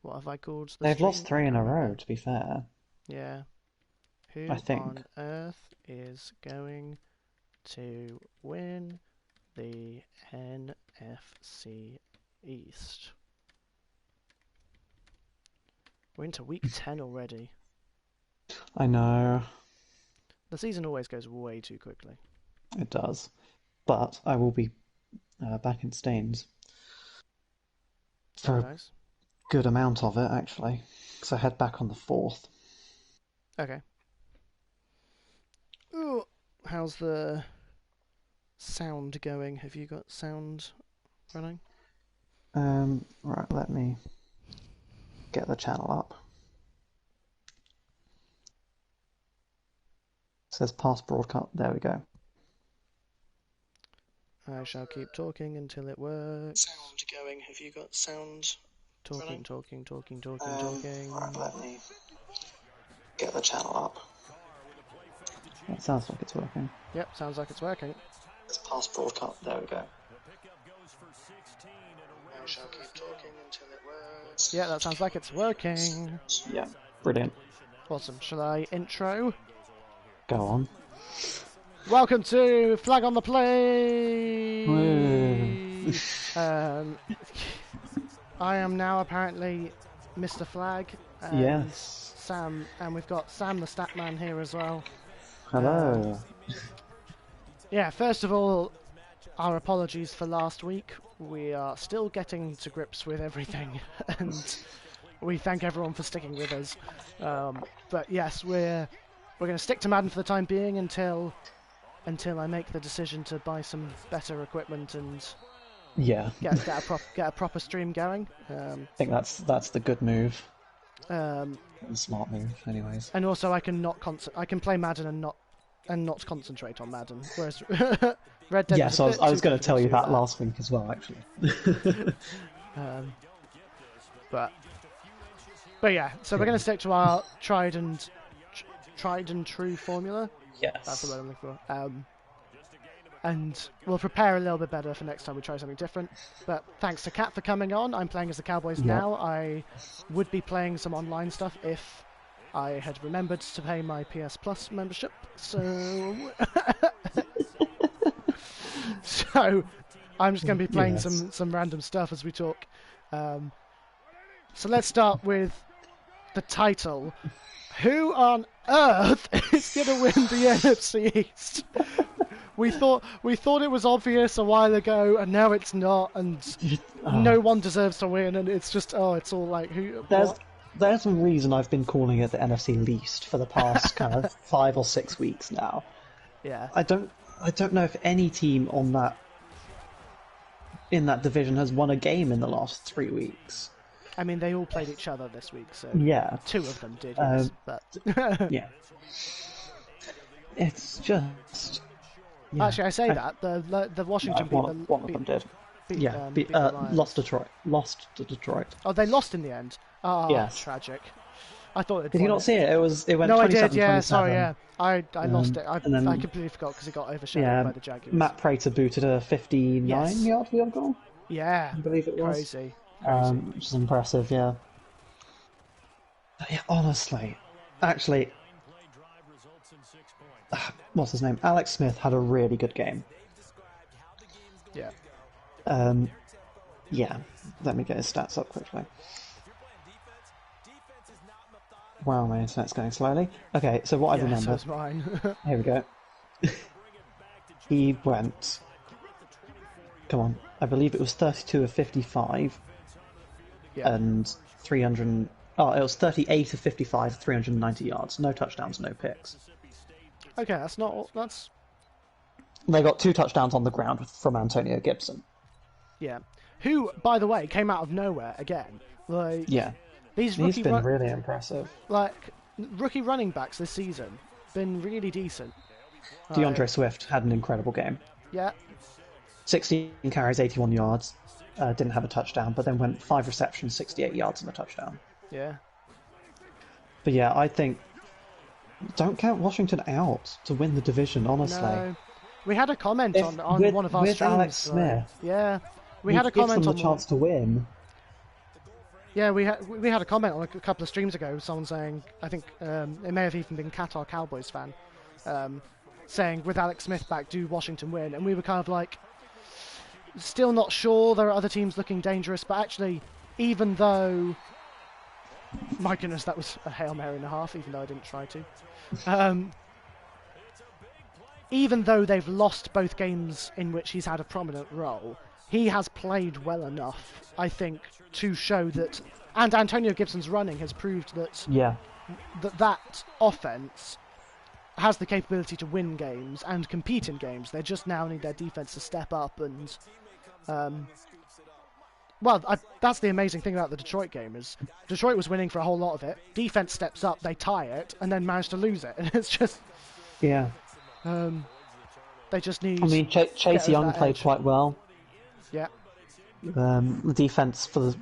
What have I called the They've lost stream? three in a row, to be fair. Yeah. I Who think. on earth is going to win the NFC East? We're into week 10 already. I know, The season always goes way too quickly. it does. But I will be back in Staines Oh, for a nice. good amount of it, actually. Because I head back on the 4th. Okay. Ooh, how's the sound going? Have you got sound running? Right, let me get the channel up. It says past broadcast. There we go. I shall keep talking until it works. Sound going. Have you got sound Talking, running? talking, talking, talking, talking. Right, let me get the channel up. It sounds like it's working. Yep, sounds like it's working. It's past broadcast. There we go. I shall keep talking until it works. Yeah, that sounds like it's working. Yeah, brilliant. Awesome. Shall I intro? Go on. Welcome to Flag on the Play. Woo. I am now apparently Mr. Flag. And Yes. Sam, and we've got Sam the Statman here as well. Hello. Yeah, first of all, our apologies for last week. We are still getting to grips with everything, and we thank everyone for sticking with us. But yes, we're going to stick to Madden for the time being until I make the decision to buy some better equipment and Yeah, get a proper stream going. I think that's the good move. Um, The smart move, anyways. and also, I can play Madden and not concentrate on Madden. Whereas Red Dead Yeah, was a so bit I too was going to tell difficult you to do that that. last week as well, actually. But yeah, so we're going to stick to our tried and true formula. That's the Yes. word I'm looking for. And we'll prepare a little bit better for next time we try something different. But thanks to Kat for coming on. I'm playing as the Cowboys Yep. now. I would be playing some online stuff if I had remembered to pay my PS Plus membership. So, so I'm just going to be playing Yes. some random stuff as we talk. So let's start with the title. Who on earth is going to win the NFC East? We thought it was obvious a while ago, and now it's not, and no one deserves to win. And it's just it's all like who? There's What? there's a reason I've been calling it the NFC least for the past kind of 5 or 6 weeks now. Yeah, I don't know if any team on that in that division has won a game in the last 3 weeks. I mean they all played each other this week, so Yeah. two of them did, yes, but Yeah. It's just. Yeah. actually I say that the Washington One of them did. beat Yeah. the Lions. Lost Detroit. Lost to Detroit. Oh, they lost in the end. Oh, Yes. tragic. I thought they'd Did you won not see it? It went No, I did. 27, Yeah, 27. sorry. Yeah, I lost it. And then I completely forgot because it got overshadowed yeah, by the Jaguars. Matt Prater booted a 59-yard field goal. Yeah, I believe it was. crazy. Which is impressive. Yeah. But yeah, honestly, actually, what's his name? Alex Smith had a really good game. Yeah. Yeah, let me get his stats up quickly. Wow, my internet's going slowly. Okay, so what I Yeah, so remember. is mine. Here we go. He went. Come on, I believe it was 32 of 55 yeah. and 300. Oh, it was 38 of 55, 390 yards. No touchdowns, no picks. Okay, that's not. That's They got 2 touchdowns on the ground from Antonio Gibson. yeah. Who, by the way, came out of nowhere again. Like Yeah, these he's been really impressive. rookie running backs this season been really decent. DeAndre Swift had an incredible game. Yeah. 16 carries, 81 yards. Didn't have a touchdown, but then went 5 receptions, 68 yards and a touchdown. Yeah. But yeah, I think don't count Washington out to win the division. Honestly, No. We had a comment If- on with- one of our with streams. Alex Smith, yeah. We Which had a gives comment them on the chance to win. Yeah, we had a comment on a couple of streams ago. Someone saying, I think it may have even been Qatar Cowboys fan, saying with Alex Smith back, do Washington win? And we were kind of like, still not sure. There are other teams looking dangerous, but actually, even though, my goodness, that was a Hail Mary and a half, even though I didn't try to. Even though they've lost both games in which he's had a prominent role, he has played well enough, I think, to show that, and Antonio Gibson's running has proved that Yeah. that offense has the capability to win games and compete in games. They just now need their defense to step up and, that's the amazing thing about the Detroit game is Detroit was winning for a whole lot of it. Defense steps up, they tie it, and then manage to lose it. And it's just, Yeah. they just need. I mean, Chase Young played quite well. Yeah. The defense for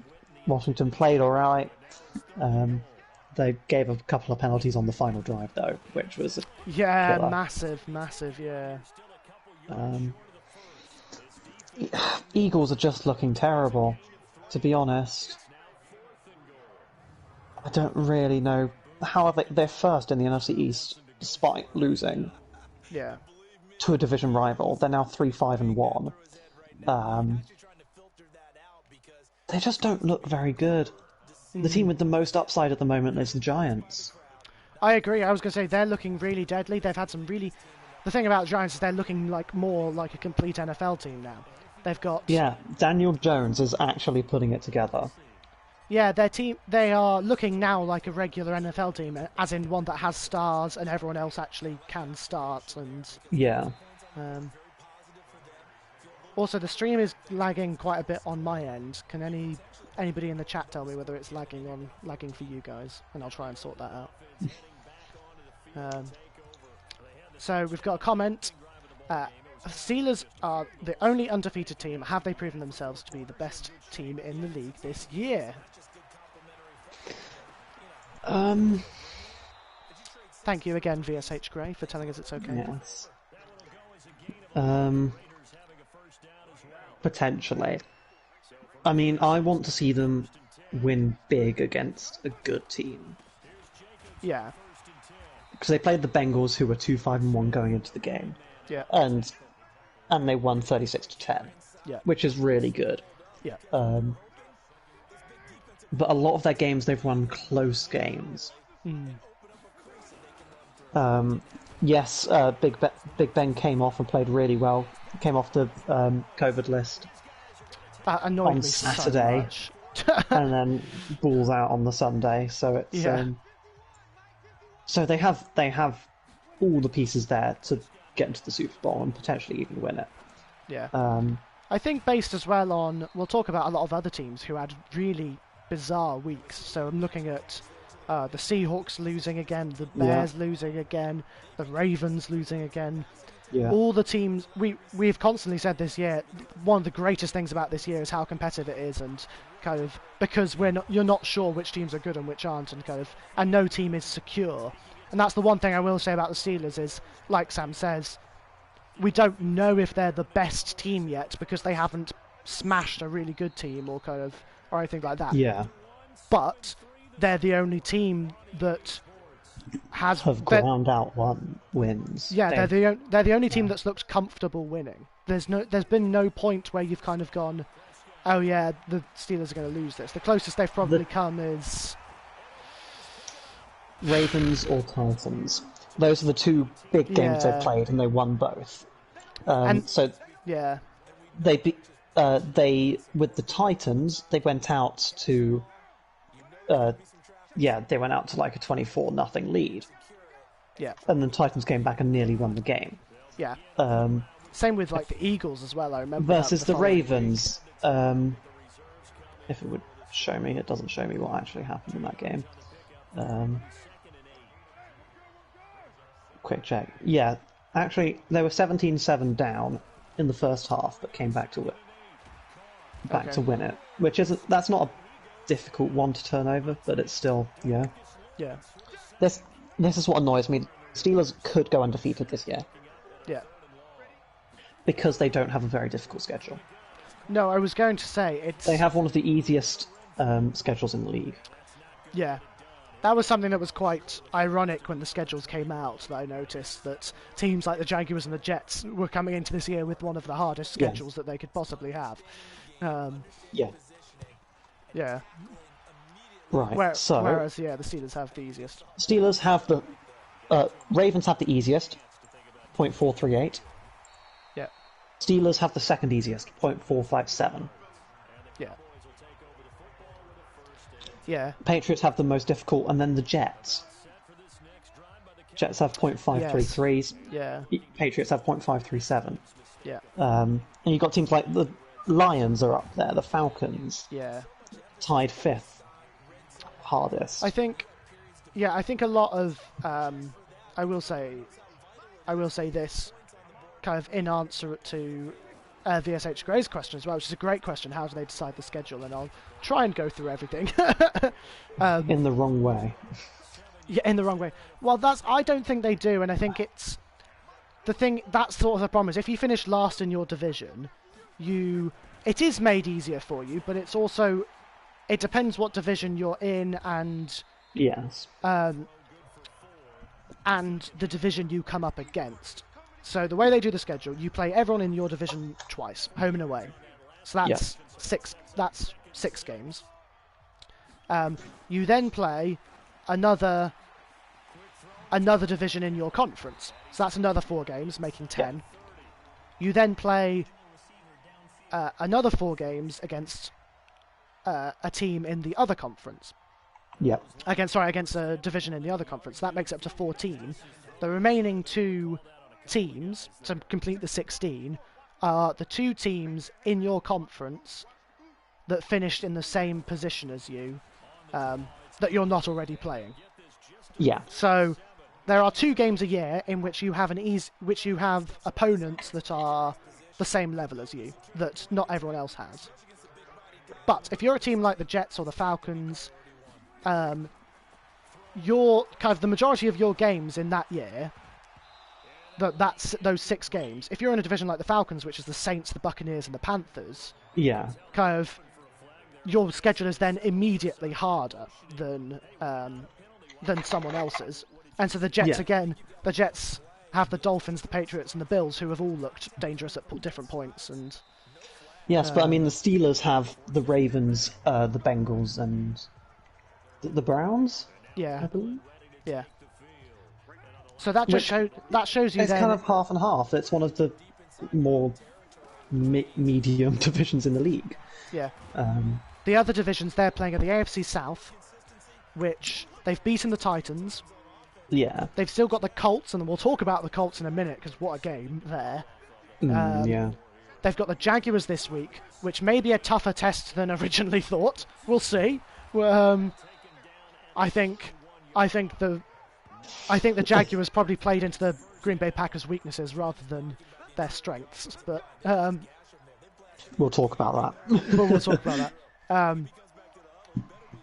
Washington played all right. They gave a couple of penalties on the final drive, though, which was killer. massive, yeah. Eagles are just looking terrible, to be honest. I don't really know how they're first in the NFC East despite losing Yeah. to a division rival. They're now 3-5-1. They just don't look very good. The team with the most upside at the moment is the Giants. I agree. I was going to say they're looking really deadly. They've had some really. The thing about Giants is they're looking like more like a complete NFL team now. They've got. Yeah, Daniel Jones is actually putting it together. Yeah, their team. They are looking now like a regular NFL team, as in one that has stars and everyone else actually can start. And Yeah. Also, the stream is lagging quite a bit on my end. Can anybody in the chat tell me whether it's lagging for you guys? And I'll try and sort that out. So we've got a comment. Steelers are the only undefeated team. Have they proven themselves to be the best team in the league this year? Thank you again, VSH Grey, for telling us it's okay. Yes. Potentially. I mean, I want to see them win big against a good team. Yeah. Because they played the Bengals, who were 2-5-1 going into the game. Yeah. And they won 36-10. Yeah. Which is really good. Yeah. But a lot of their games, they've won close games. Yes, Big Ben came off and played really well. Came off the COVID list That annoyed on me Saturday, so much. and then balls out on the Sunday. So it's so they have all the pieces there to get into the Super Bowl and potentially even win it. Yeah. I think based as well on, we'll talk about a lot of other teams who had really bizarre weeks. So I'm looking at the Seahawks losing again, the Bears losing again, the Ravens losing again. Yeah. All the teams, we've constantly said this year, one of the greatest things about this year is how competitive it is, and kind of because you're not sure which teams are good and which aren't, and no team is secure. And that's the one thing I will say about the Steelers is, like Sam says, we don't know if they're the best team yet because they haven't smashed a really good team or anything like that. Yeah. But they're the only team that have ground out wins. Yeah, they're the only team that's looked comfortable winning. There's been no point where you've kind of gone, oh yeah, the Steelers are going to lose this. The closest they've probably come is Ravens or Titans. Those are the two big games they've played, and they won both. They with the Titans, they went out to they went out to like a 24-0 lead. Yeah. And then Titans came back and nearly won the game. Yeah. Same with like the Eagles as well, I remember. Versus the Ravens. If it would show me, it doesn't show me what actually happened in that game. Quick check. Yeah, actually, they were 17-7 down in the first half, but came back to win it. That's not a difficult one to turn over, but it's still yeah. This is what annoys me. Steelers could go undefeated this year. Yeah. Because they don't have a very difficult schedule. No, I was going to say They have one of the easiest schedules in the league. Yeah. That was something that was quite ironic when the schedules came out, that I noticed that teams like the Jaguars and the Jets were coming into this year with one of the hardest schedules that they could possibly have. Yeah. Yeah. Right. Whereas, the Steelers have the easiest. Steelers have the... Ravens have the easiest, 0.438. Yeah. Steelers have the second easiest, 0.457. Yeah. Yeah. Patriots have the most difficult, and then the Jets. Jets have 0.533s. Yeah. Patriots have 0.537. Yeah. And you've got teams like the Lions are up there, the Falcons. Yeah. Tied 5th. Hardest. I think a lot of I will say this kind of in answer to VSH Gray's question as well, which is a great question. How do they decide the schedule? And I'll try and go through everything. In the wrong way. Yeah, in the wrong way. Well, I don't think they do, and I think it's the thing. That's sort of the problem. Is if you finish last in your division, it is made easier for you, but it's also, it depends what division you're in, and yes, and the division you come up against. So the way they do the schedule, you play everyone in your division twice, home and away. So that's six. That's 6 games. You then play another division in your conference. So that's another 4 games, making 10. You then play another 4 games against a team in the other conference. Yep. Against a division in the other conference. That makes it up to 14. The remaining 2 teams to complete the 16 are the 2 teams in your conference that finished in the same position as you, that you're not already playing. Yeah. So there are 2 games a year in which you have opponents that are the same level as you, that not everyone else has. But if you're a team like the Jets or the Falcons, your kind of the majority of your games in that year, that's those 6 games. If you're in a division like the Falcons, which is the Saints, the Buccaneers, and the Panthers, kind of your schedule is then immediately harder than someone else's. And so the Jets the Jets have the Dolphins, the Patriots, and the Bills, who have all looked dangerous at different points. And yes, but I mean the Steelers have the Ravens, the Bengals, and the Browns. Yeah, I believe. Yeah. So that just shows you. It's kind of half and half. It's one of the more medium divisions in the league. Yeah. The other divisions they're playing are the AFC South, which they've beaten the Titans. Yeah. They've still got the Colts, and we'll talk about the Colts in a minute because what a game there. Yeah. They've got the Jaguars this week, which may be a tougher test than originally thought. We'll see. I think the Jaguars probably played into the Green Bay Packers' weaknesses rather than their strengths. But we'll talk about that. we'll talk about that.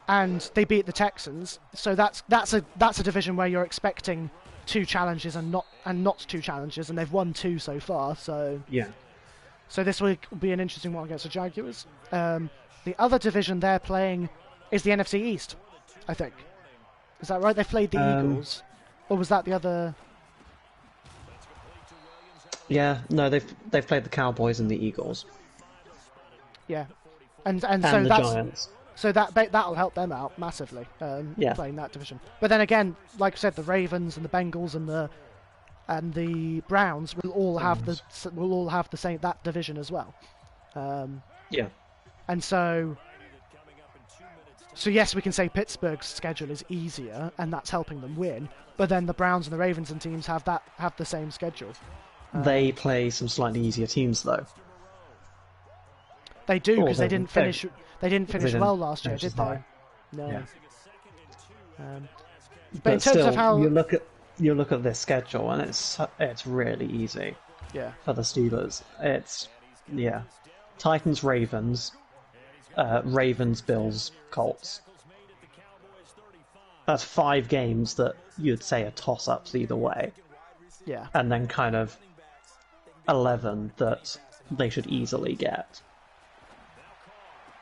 And they beat the Texans, so that's a division where you're expecting 2 challenges and not 2 challenges, and they've won 2 so far. So yeah. So this week will be an interesting one against the Jaguars. The other division they're playing is the NFC East, I think. Is that right? They played the Eagles, or was that the other? Yeah, no, they've played the Cowboys and the Eagles. Yeah, and so the Giants. So that'll help them out massively. Playing that division. But then again, like I said, the Ravens and the Bengals and the Browns will all have the same that division as well. Yeah. And so yes, we can say Pittsburgh's schedule is easier, and that's helping them win. But then the Browns and the Ravens and teams have the same schedule. They play some slightly easier teams, though. They do, because they didn't finish. They didn't finish well last year, did they? No. Yeah. But in terms still, of how you look at this schedule, and it's really easy. Yeah. For the Steelers, it's Titans, Ravens, Ravens, Bills, Colts. That's 5 games that you'd say are toss-ups either way. Yeah. And then kind of 11 that they should easily get.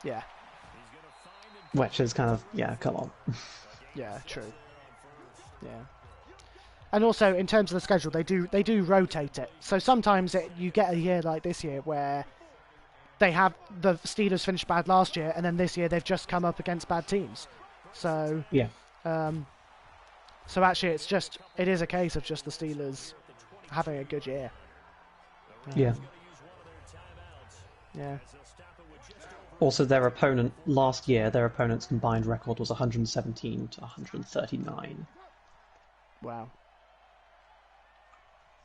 Yeah. which is kind of, yeah, come on. Yeah, true. Yeah. And also, in terms of the schedule, they do rotate it. So sometimes you get a year like this year where they have the Steelers finished bad last year, and then this year they've just come up against bad teams. So Yeah. So actually, it is a case of just the Steelers having a good year. Yeah. Yeah. Also, last year, their opponent's combined record was 117 to 139. Wow.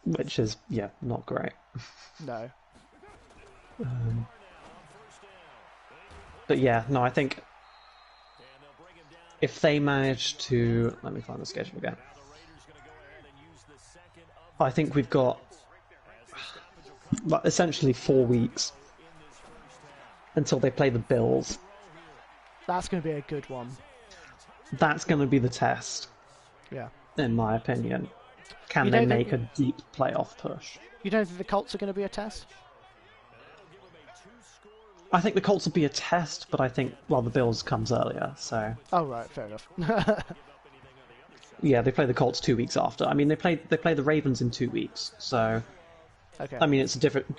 Which is, yeah, not great. No. But yeah, no, I think if they manage to... Let me find the schedule again. I think we've got essentially 4 weeks until they play the Bills. That's going to be a good one. That's going to be the test, Yeah. in my opinion. Can they make a deep playoff push? You don't think the Colts are going to be a test? I think the Colts will be a test, but I think, well, the Bills comes earlier, so... Oh, right, fair enough. Yeah, they play the Colts 2 weeks after. I mean, they play the Ravens in 2 weeks, so... Okay. I mean, it's a different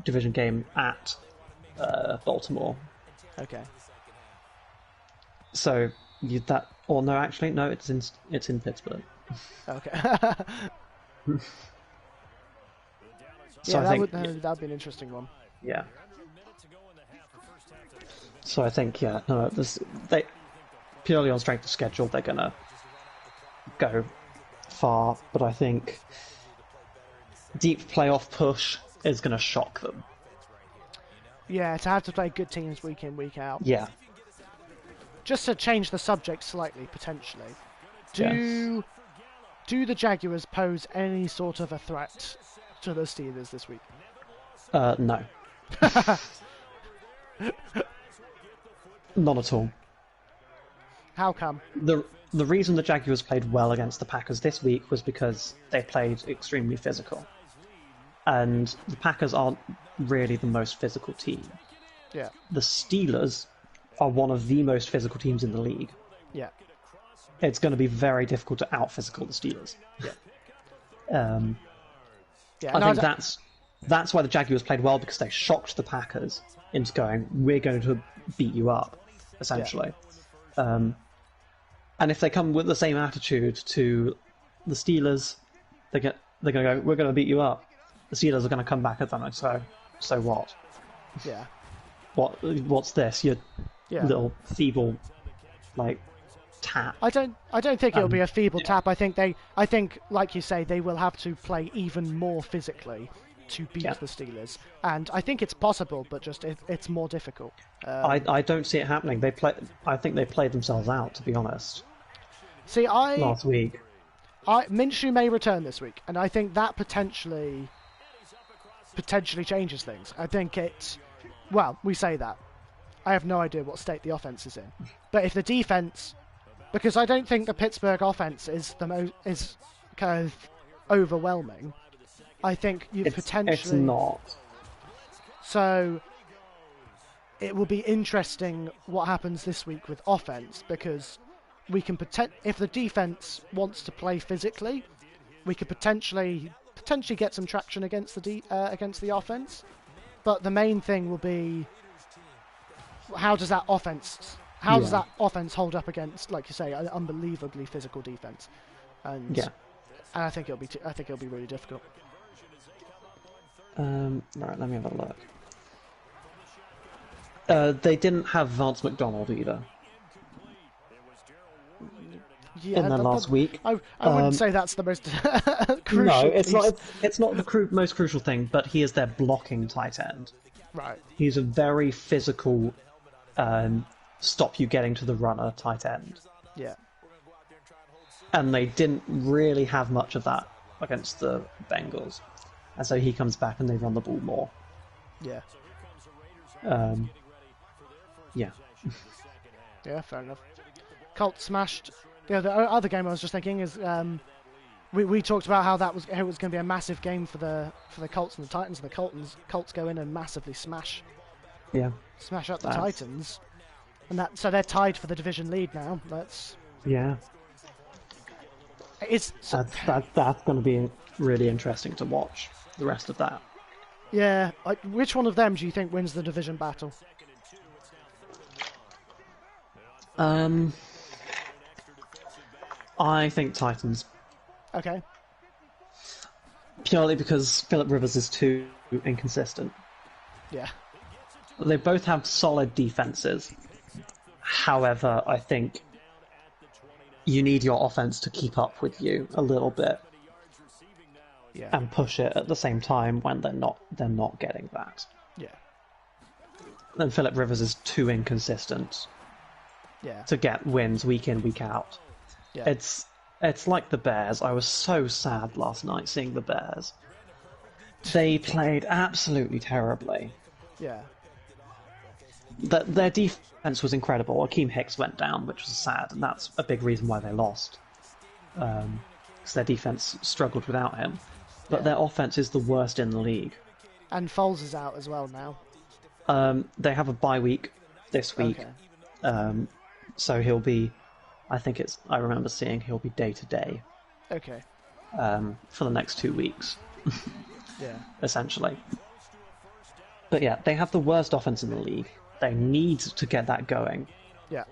division game at Baltimore. Okay. So, it's in Pittsburgh. Okay. So yeah, I think that'd be an interesting one. yeah. So I think they purely on strength of schedule they're gonna go far, but I think deep playoff push is gonna shock them. Yeah, to have to play good teams week in, week out. Yeah. Just to change the subject slightly, potentially. Do the Jaguars pose any sort of a threat to the Steelers this week? No. Not at all. How come? The reason the Jaguars played well against the Packers this week was because they played extremely physical. And the Packers aren't really the most physical team. Yeah. The Steelers are one of the most physical teams in the league. Yeah. It's going to be very difficult to out-physical the Steelers. Yeah. I think that's why the Jaguars played well, because they shocked the Packers into going, we're going to beat you up, essentially. Yeah. And if they come with the same attitude to the Steelers, they're going to go, we're going to beat you up. The Steelers are going to come back at them and so what? Yeah. What's this? Your little feeble, tap. I don't think it'll be a feeble tap. I think, like you say, they will have to play even more physically to beat the Steelers, and I think it's possible, but just it's more difficult. I don't see it happening. I think they played themselves out, to be honest. See, last week, Minshew may return this week, and I think that potentially changes things. I think we say that. I have no idea what state the offense is in, but if the defense, because I don't think the Pittsburgh offense is kind of overwhelming. I think potentially... It's not. So, it will be interesting what happens this week with offense, because we can if the defense wants to play physically, we could potentially get some traction against the offense. But the main thing will be, how does that offense hold up against, like you say, an unbelievably physical defense? And I think it'll be really difficult. Right, let me have a look. They didn't have Vance McDonald either. Yeah, in the last week. I wouldn't say that's the most crucial. No, it's not. It's not the most crucial thing, but he is their blocking tight end. Right. He's a very physical, stop you getting to the runner tight end. Yeah. And they didn't really have much of that against the Bengals, and so he comes back and they run the ball more. Yeah. Yeah. Yeah, fair enough. Colts smashed. The other game I was just thinking is we talked about how it was going to be a massive game for the Colts and the Titans. And the Colts go in and massively smash up the Titans. And so they're tied for the division lead now. Yeah. It's That's going to be really interesting to watch, the rest of that. yeah. Which one of them do you think wins the division battle? I think Titans. Okay. Purely because Philip Rivers is too inconsistent. Yeah. They both have solid defenses. However, I think you need your offense to keep up with you a little bit. Yeah. And push it at the same time when they're not getting that. Yeah. And Philip Rivers is too inconsistent Yeah. to get wins week in, week out. Yeah. It's like the Bears. I was so sad last night seeing the Bears. They played absolutely terribly. Yeah. Their defense was incredible. Akeem Hicks went down, which was sad, and that's a big reason why they lost. Because their defense struggled without him. But their offense is the worst in the league. And Foles is out as well now. They have a bye week this week. Okay. So he'll be, I remember seeing he'll be day to day Okay. for the next 2 weeks, Yeah. essentially. But yeah, they have the worst offense in the league. They need to get that going. Yeah.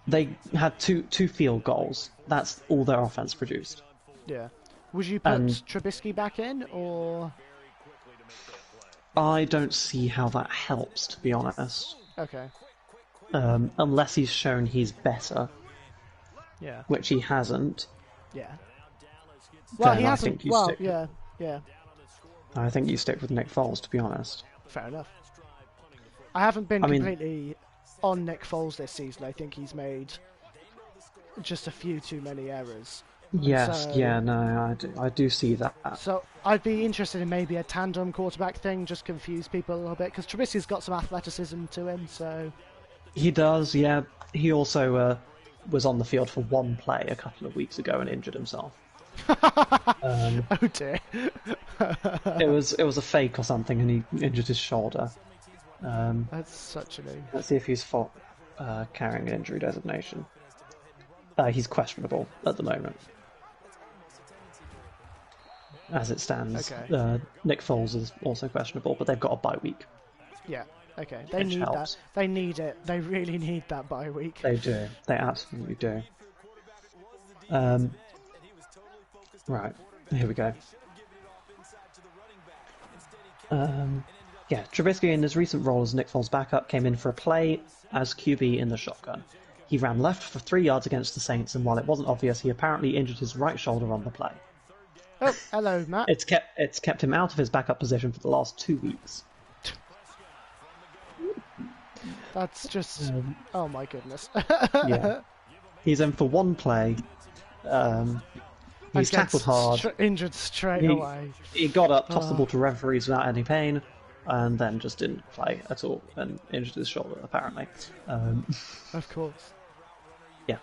They had two field goals. That's all their offense produced. Yeah. Would you put Trubisky back in, or? I don't see how that helps, to be honest. Okay. Unless he's shown he's better, Yeah. which he hasn't. Yeah. Well, he I hasn't. think you Well, stick. yeah. Yeah. I think you stick with Nick Foles, to be honest. Fair enough. I haven't been completely on Nick Foles this season. I think he's made just a few too many errors. Yes, So- yeah, no, I do see that. So I'd be interested in maybe a tandem quarterback thing, just confuse people a little bit, because Trubisky's got some athleticism to him, so... He does, yeah. He also was on the field for one play a couple of weeks ago and injured himself. Oh dear. It was a fake or something, and he injured his shoulder. That's such a name. Let's see if he's carrying an injury designation. He's questionable at the moment. As it stands, Okay. Nick Foles is also questionable, but they've got a bye week. Yeah, okay. They Which need helps. that. They need it. They really need that bye week. They do. They absolutely do. Right, here we go. Yeah, Trubisky in his recent role as Nick Foles' backup came in for a play as QB in the shotgun. He ran left for 3 yards against the Saints, and while it wasn't obvious, he apparently injured his right shoulder on the play. Oh, hello, Matt. It's kept him out of his backup position for the last 2 weeks. That's just... oh my goodness. Yeah. He's in for one play. He's tackled hard. Injured straight away. He got up, tossed the ball to referees without any pain, and then just didn't play at all and injured his shoulder, apparently. Of course. Yeah.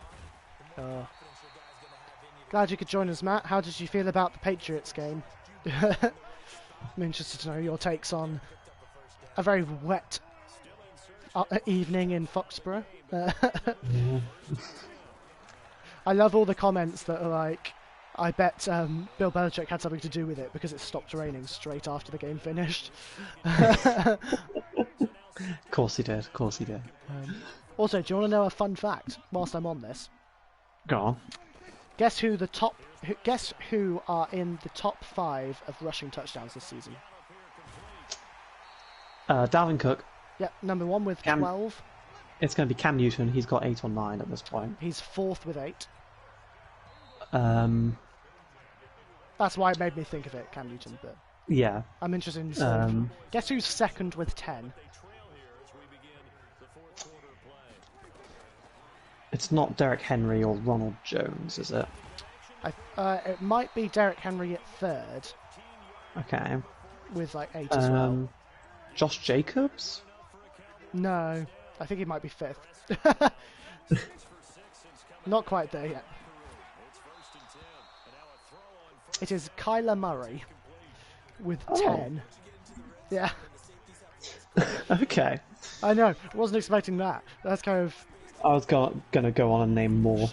Glad you could join us, Matt. How did you feel about the Patriots game? I'm interested to know your takes on a very wet evening in Foxborough. I love all the comments that are like, I bet Bill Belichick had something to do with it because it stopped raining straight after the game finished. Of course he did, of course he did. Also, do you want to know a fun fact whilst I'm on this? Go on. Guess who are in the top 5 of rushing touchdowns this season? Dalvin Cook. Yep, number 1 with 12. It's going to be Cam Newton. He's got 8 or 9 at this point. He's 4th with 8. That's why it made me think of it, Cam Newton. But yeah. I'm interested in sort of, guess who's 2nd with 10? It's not Derrick Henry or Ronald Jones, is it? It might be Derrick Henry at 3rd. Okay. With like 8 as well. Josh Jacobs? No, I think he might be 5th. Not quite there yet. It is Kyler Murray with 10. Yeah. Okay. I know. Wasn't expecting that. That's kind of I was gonna go on and name more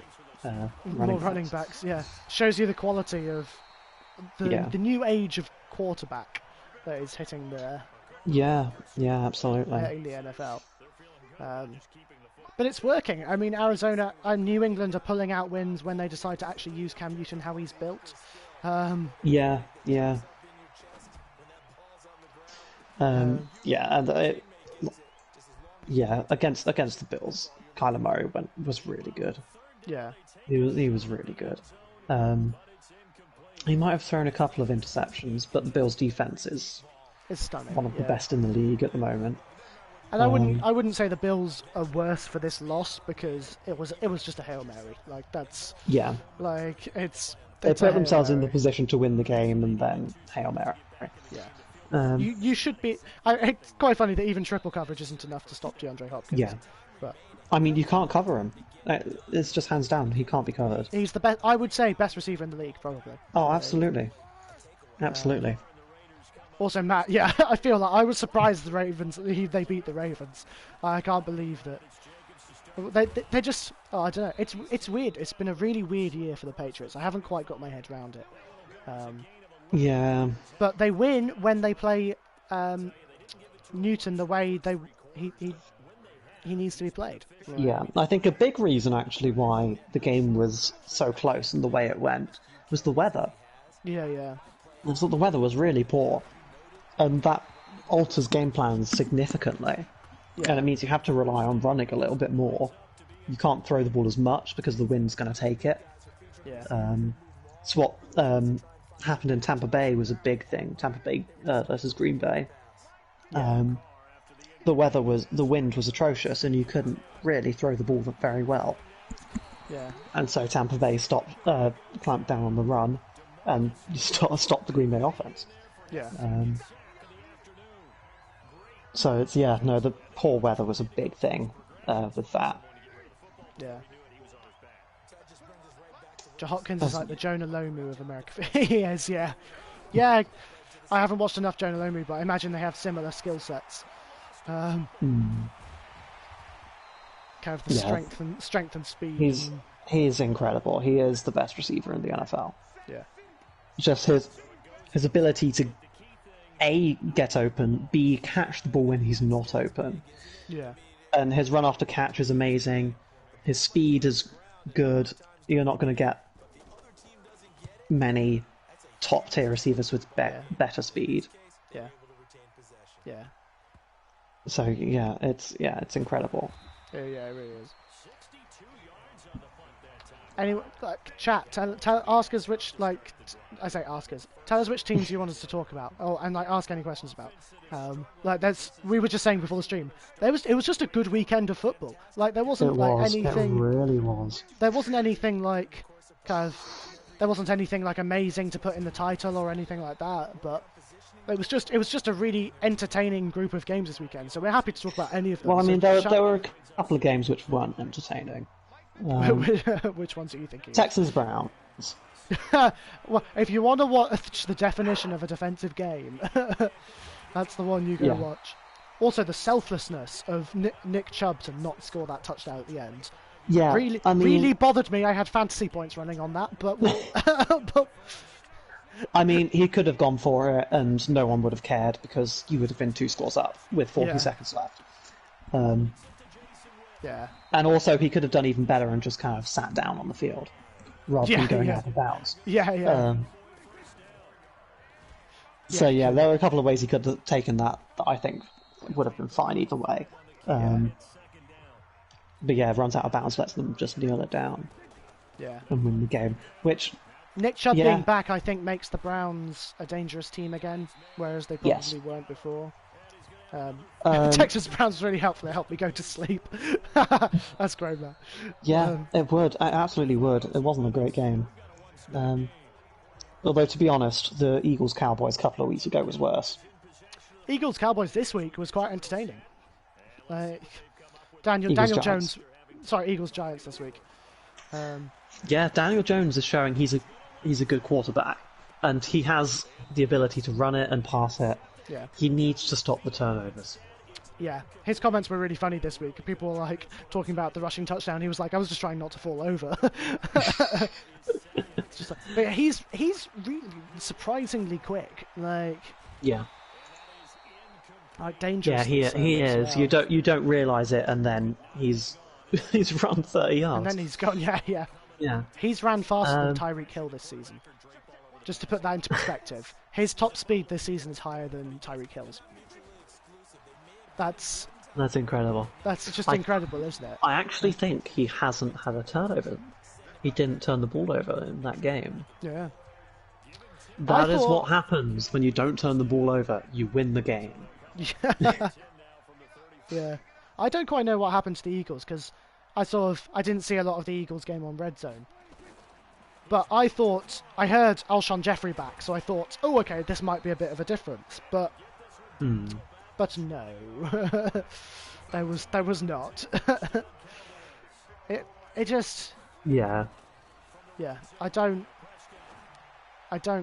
more running backs. Yeah, shows you the quality of the new age of quarterback that is hitting Yeah, absolutely. in the NFL. But it's working. I mean, Arizona and New England are pulling out wins when they decide to actually use Cam Newton how he's built. Yeah, against the Bills, Kyler Murray was really good. Yeah, he was really good. He might have thrown a couple of interceptions, but the Bills' defense is stunning. One of the best in the league at the moment. And I wouldn't say the Bills are worse for this loss because it was just a Hail Mary. Like that's like they put themselves in the position to win the game and then Hail Mary. Yeah. You should be. It's quite funny that even triple coverage isn't enough to stop DeAndre Hopkins. Yeah. But I mean, you can't cover him. It's just hands down. He can't be covered. He's the best. I would say best receiver in the league, probably. Oh, absolutely, absolutely. Also, Matt, yeah, I feel like I was surprised the Ravens, they beat the Ravens. I can't believe that. They just, I don't know, it's weird. It's been a really weird year for the Patriots. I haven't quite got my head around it. Yeah. But they win when they play Newton the way he needs to be played. Right? Yeah, I think a big reason actually why the game was so close and the way it went was the weather. Yeah. I thought the weather was really poor. And that alters game plans significantly. Yeah. And it means you have to rely on running a little bit more. You can't throw the ball as much because the wind's going to take it. Yeah. So what happened in Tampa Bay was a big thing. Tampa Bay versus Green Bay. Yeah. The wind was atrocious and you couldn't really throw the ball very well. Yeah. And so Tampa Bay clamped down on the run and stopped the Green Bay offense. Yeah. So it's the poor weather was a big thing with that. Yeah. Hopkins is like the Jonah Lomu of America. He is, yeah. Yeah, I haven't watched enough Jonah Lomu, but I imagine they have similar skill sets. Kind of the strength and speed. He's incredible. He is the best receiver in the NFL. Yeah. Just his ability to A, get open, B, catch the ball when he's not open. Yeah. And his run after catch is amazing. His speed is good. You're not going to get many top tier receivers with better speed. Yeah. Yeah. So it's incredible. Yeah, it really is. Anyway, chat. Ask us which tell us which teams you want us to talk about. Oh, and ask any questions about. We were just saying before the stream. It was just a good weekend of football. There wasn't anything. It really was. There wasn't anything there wasn't anything amazing to put in the title or anything like that. But it was just a really entertaining group of games this weekend. So we're happy to talk about any of them. Well, I mean, there were a couple of games which weren't entertaining. Which ones are you thinking? Texans Browns. Well, if you want to watch the definition of a defensive game, that's the one you go watch. Also, the selflessness of Nick Chubb to not score that touchdown at the end. Yeah, really bothered me. I had fantasy points running on that, but I mean, he could have gone for it, and no one would have cared because you would have been 2 scores up with 40 seconds left. Yeah. And also, he could have done even better and just kind of sat down on the field rather than going out of bounds. Yeah. So there were a couple of ways he could have taken that I think would have been fine either way. But runs out of bounds, lets them just kneel it down. Yeah. And win the game. Which Nick Chubb being back, I think, makes the Browns a dangerous team again, whereas they probably weren't before. Texas Browns really helpful. They helped me go to sleep. That's great, man. Yeah, it would. It absolutely would. It wasn't a great game. Although, to be honest, the Eagles-Cowboys a couple of weeks ago was worse. Eagles-Cowboys this week was quite entertaining. Daniel Jones... Sorry, Eagles-Giants this week. Daniel Jones is showing he's a good quarterback. And he has the ability to run it and pass it. Yeah. He needs to stop the turnovers. Yeah, his comments were really funny this week. People were like talking about the rushing touchdown. He was like, "I was just trying not to fall over." It's just like, but he's really surprisingly quick. Like Yeah. Dangerous. Yeah, he is. Well. You don't realise it, and then he's he's run 30 yards. And then he's gone. Yeah. Yeah. He's ran faster than Tyreek Hill this season. Just to put that into perspective, his top speed this season is higher than Tyreek Hill's. That's incredible. That's just incredible, isn't it? I actually think he hasn't had a turnover. He didn't turn the ball over in that game. Yeah. That is what happens when you don't turn the ball over. You win the game. Yeah. I don't quite know what happened to the Eagles because I didn't see a lot of the Eagles game on Red Zone. But I heard Alshon Jeffrey back, so I thought, oh, okay, this might be a bit of a difference. But no, there was not. it just yeah. I don't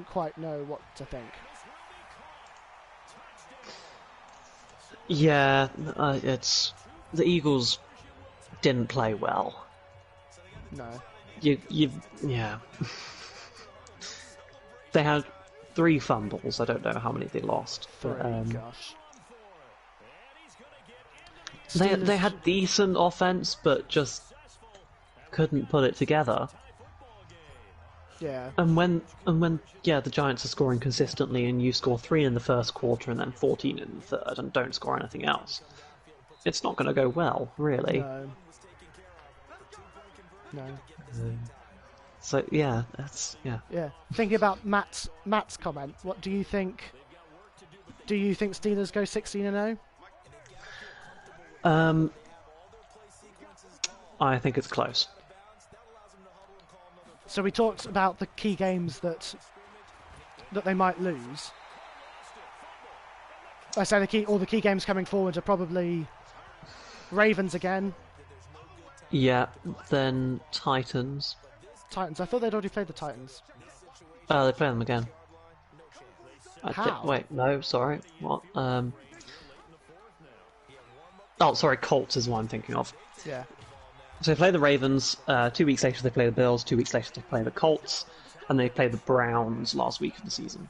quite know what to think. Yeah, it's the Eagles didn't play well. No. Yeah. They had 3 fumbles. I don't know how many they lost. 3, gosh. They had decent offense, but just couldn't put it together. Yeah. And when the Giants are scoring consistently, and you score 3 in the first quarter and then 14 in the third, and don't score anything else, it's not going to go well, really. No. So yeah, that's Yeah. Thinking about Matt's comment, what do you think? Do you think Steelers go 16-0? I think it's close. So we talked about the key games that they might lose. I say all the key games coming forward are probably Ravens again. Yeah, then Titans. Titans. I thought they'd already played the Titans. They play them again. How? Wait, no, sorry. What? Oh, sorry, Colts is what I'm thinking of. Yeah. So they play the Ravens, 2 weeks later they play the Bills, 2 weeks later they play the Colts, and they play the Browns last week of the season.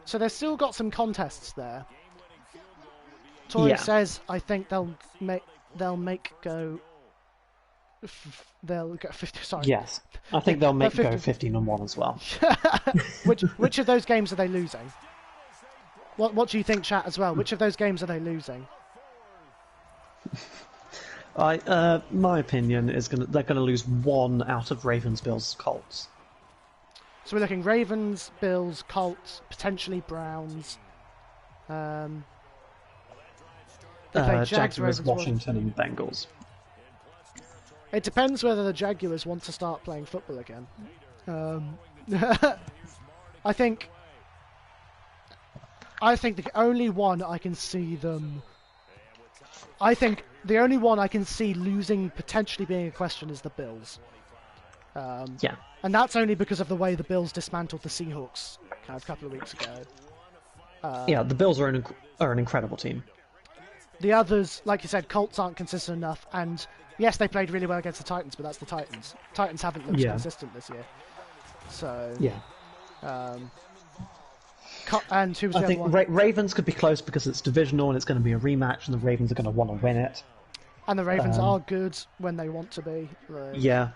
So they've still got some contests there. Tori says, I think they'll go 50. Sorry. Yes, I think they'll go 15-1 as well. Which of those games are they losing? What do you think, chat, as well? Which of those games are they losing? My opinion is they're gonna lose 1 out of Ravens, Bills, Colts. So we're looking Ravens, Bills, Colts, potentially Browns. Jaguars, Washington, and Bengals. It depends whether the Jaguars want to start playing football again. I think the only one I can see them. I think the only one I can see losing potentially being a question is the Bills. Yeah. And that's only because of the way the Bills dismantled the Seahawks kind of a couple of weeks ago. Yeah, the Bills are an incredible team. The others, like you said, Colts aren't consistent enough, and yes, they played really well against the Titans, but that's the Titans. Titans haven't looked consistent this year. So yeah. And who was I the think other one? Ravens could be close because it's divisional and it's going to be a rematch, and the Ravens are going to want to win it. And the Ravens are good when they want to be. Yeah,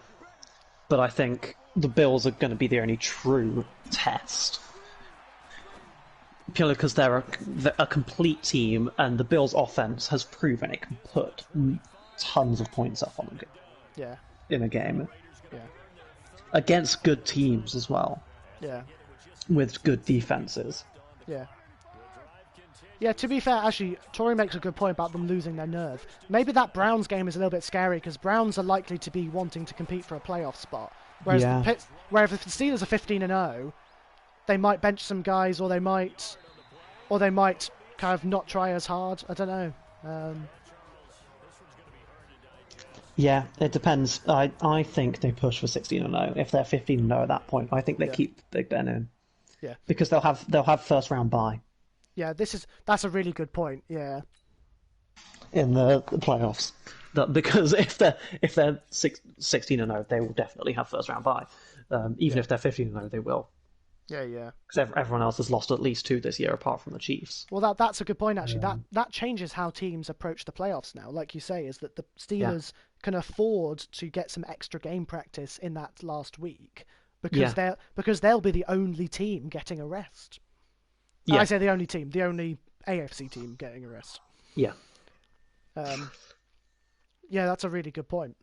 but I think the Bills are going to be the only true test. Purely because they're a complete team, and the Bills' offense has proven it can put tons of points up on in a game. Yeah. Against good teams as well. Yeah. With good defenses. Yeah. Yeah, to be fair, actually, Tori makes a good point about them losing their nerve. Maybe that Browns game is a little bit scary because Browns are likely to be wanting to compete for a playoff spot. Whereas if the Steelers are 15-0, they might bench some guys, or they might kind of not try as hard. I don't know. Yeah, it depends. I think they push for 16-0. If they're 15-0 at that point, I think they keep Big Ben in. Yeah. Because they'll have first round bye. Yeah, that's a really good point. Yeah. in the playoffs. Because if they're 16-0, they will definitely have first round bye. Even if they're 15-0, they will. Yeah. Because everyone else has lost at least 2 this year, apart from the Chiefs. Well, that's a good point, actually. That changes how teams approach the playoffs now. Like you say, is that the Steelers can afford to get some extra game practice in that last week because they'll be the only team getting a rest. Yeah. I say the only AFC team getting a rest. Yeah. Yeah, that's a really good point.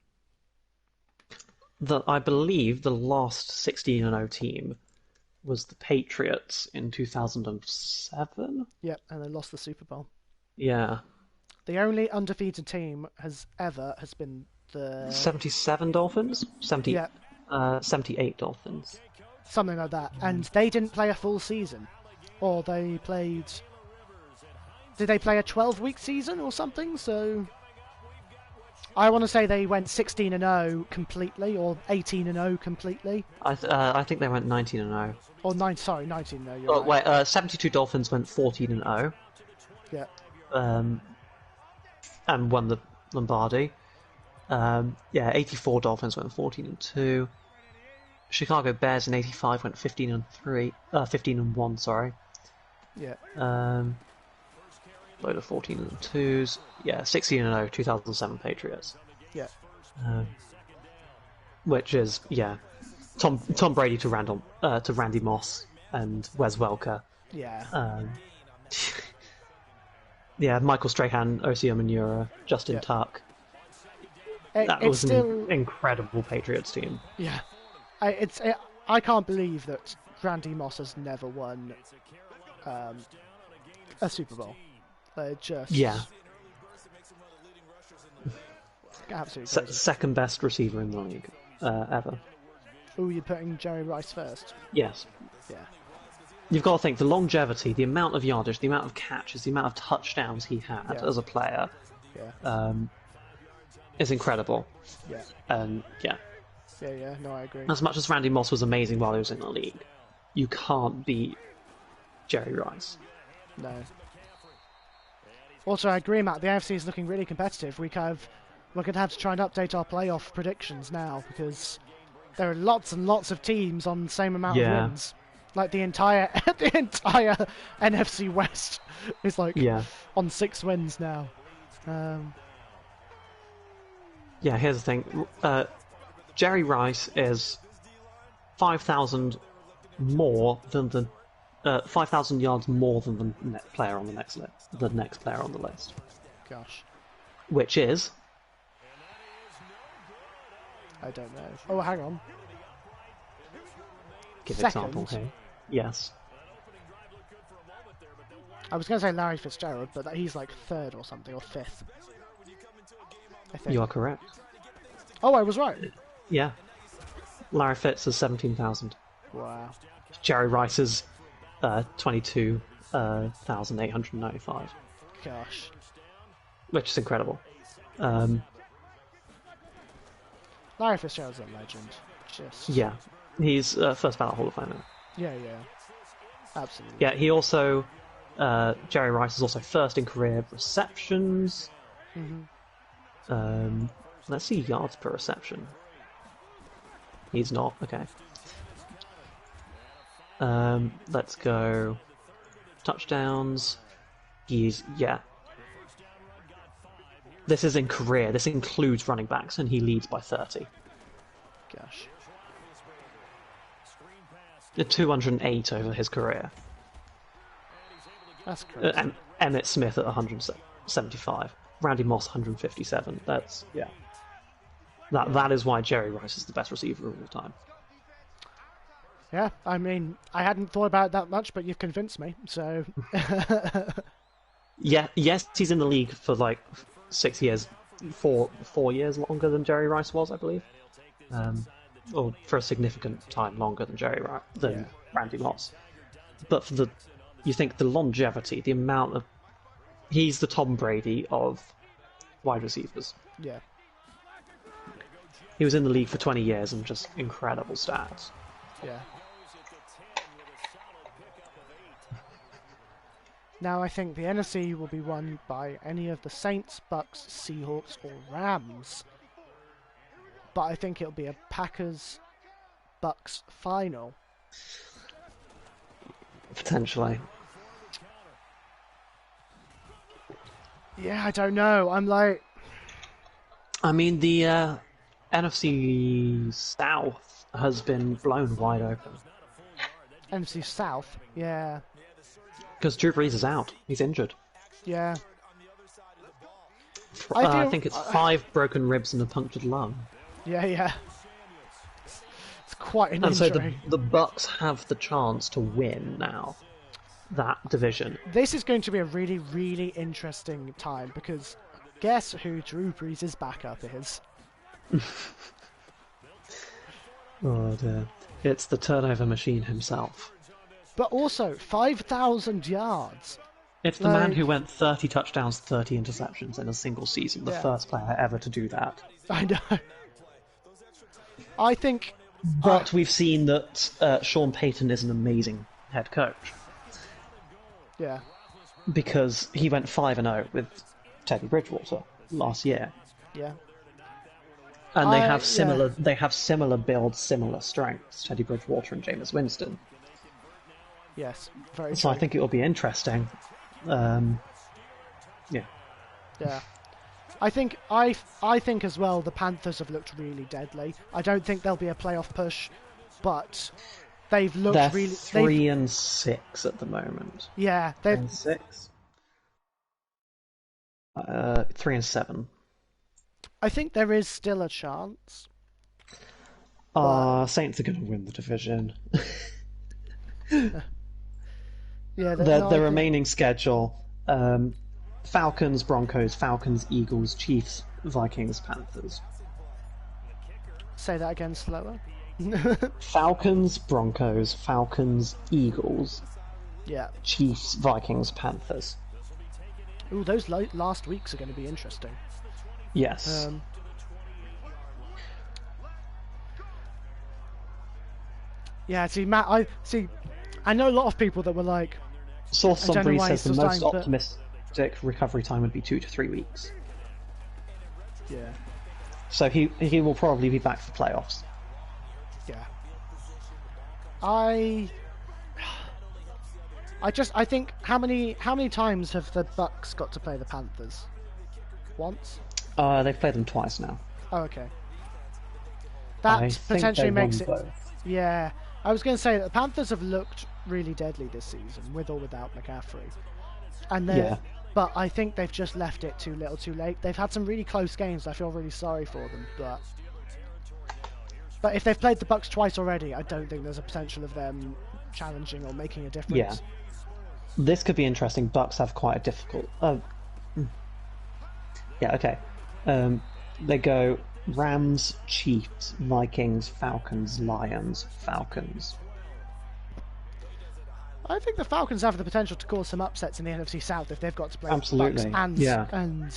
I believe the last 16-0 team was the Patriots in 2007. Yep, and they lost the Super Bowl. Yeah. The only undefeated team has been the 77 Dolphins. 78 Dolphins. Something like that, and they didn't play a full season, or they played. Did they play a 12-week season or something? So I want to say they went 16-0 completely, or 18-0 completely. I think they went 19-0. Or 19-0. You're right. Wait, 72 Dolphins went 14-0. Yeah. And won the Lombardi. 84 Dolphins went 14-2. Chicago Bears in 85 went 15-1. Sorry. Yeah. Load of 14-2s. Yeah, 16-0. 2007 Patriots. Yeah. Which is Tom Brady to Randy Moss and Wes Welker. Yeah. Michael Strahan, Osi Umenyiora, Justin Tuck. That was an incredible Patriots team. Yeah. I can't believe that Randy Moss has never won a Super Bowl. Absolutely second best receiver in the league ever. Oh, you're putting Jerry Rice first? Yes. Yeah. You've got to think the longevity, the amount of yardage, the amount of catches, the amount of touchdowns he had as a player is incredible. Yeah. Yeah, no, I agree. As much as Randy Moss was amazing while he was in the league, you can't beat Jerry Rice. No. Also, I agree, Matt. The AFC is looking really competitive. We're going to have to try and update our playoff predictions now because there are lots and lots of teams on the same amount of wins. Like the entire NFC West is on 6 wins now. Here's the thing. Jerry Rice is 5,000 more than the 5,000 yards more than the next player on the next list. The next player on the list. Gosh. Which is? I don't know. Oh, hang on. Give example here. Yes. I was going to say Larry Fitzgerald, but he's like 3rd or something, or 5th. I think. You are correct. Oh, I was right. Yeah. Larry Fitz is 17,000. Wow. Jerry Rice is 22,895. Gosh. Which is incredible. Larry Fitzgerald's a legend. Yeah. He's first ballot Hall of Famer. Yeah. Absolutely. Yeah, he also... Jerry Rice is also first in career receptions. Mm-hmm. Let's see yards per reception. He's not. Okay. Let's go touchdowns. This is in career. This includes running backs, and he leads by 30. Gosh. 208 over his career. That's crazy. And Emmitt Smith at 175. Randy Moss 157. That is why Jerry Rice is the best receiver of all time. Yeah, I mean, I hadn't thought about it that much, but you've convinced me, so... Yes, he's in the league for 6 years, 4 years longer than Jerry Rice was, I believe. Or for a significant time longer than Randy Moss. But you think the longevity, the amount of... He's the Tom Brady of wide receivers. Yeah. He was in the league for 20 years and just incredible stats. Yeah. Now I think the NFC will be won by any of the Saints, Bucks, Seahawks, or Rams. But I think it'll be a Packers-Bucks final. Potentially. Yeah, I don't know. I'm like... I mean, the NFC South has been blown wide open. NFC South? Yeah. Because Drew Brees is out. He's injured. Yeah. I think it's 5 broken ribs and a punctured lung. Yeah. It's quite an and injury. So the Bucks have the chance to win now. That division. This is going to be a really, really interesting time because guess who Drew Brees' backup is? Oh dear. It's the turnover machine himself. But also, 5,000 yards. It's the man who went 30 touchdowns, 30 interceptions in a single season. The first player ever to do that. I know. I think... But we've seen that Sean Payton is an amazing head coach. Yeah. Because he went 5-0 with Teddy Bridgewater last year. Yeah. And they have similar builds, similar strengths, Teddy Bridgewater and Jameis Winston. Yes, very So true. I think it will be interesting. Yeah. Yeah. I think as well the Panthers have looked really deadly. I don't think there'll be a playoff push, but they've looked They're really 3-6 at the moment. Yeah, they've 3-6. 3-7. I think there is still a chance. Saints are going to win the division. Yeah, the remaining schedule: Falcons, Broncos, Falcons, Eagles, Chiefs, Vikings, Panthers. Say that again slower. Falcons, Broncos, Falcons, Eagles, Yeah. Chiefs, Vikings, Panthers. Ooh, those last weeks are going to be interesting. Yes. Yeah, see, Matt, I know a lot of people that were like... Source on don't know Breeze why says the he's most still dying, optimistic recovery time would be 2 to 3 weeks. Yeah. So he will probably be back for playoffs. Yeah. I think how many times have the Bucks got to play the Panthers? Once? They've played them twice now. Oh, okay. I That think potentially they won makes it. both. Yeah, I was going to say that the Panthers have looked really deadly this season, with or without McCaffrey, and but I think they've just left it too little, too late. They've had some really close games. I feel really sorry for them, but if they've played the Bucks twice already, I don't think there's a potential of them challenging or making a difference. Yeah. This could be interesting. Bucks have quite a difficult... Yeah, okay. They go Rams, Chiefs, Vikings, Falcons, Lions, Falcons. I think the Falcons have the potential to cause some upsets in the NFC South if they've got to play Absolutely. Bucks and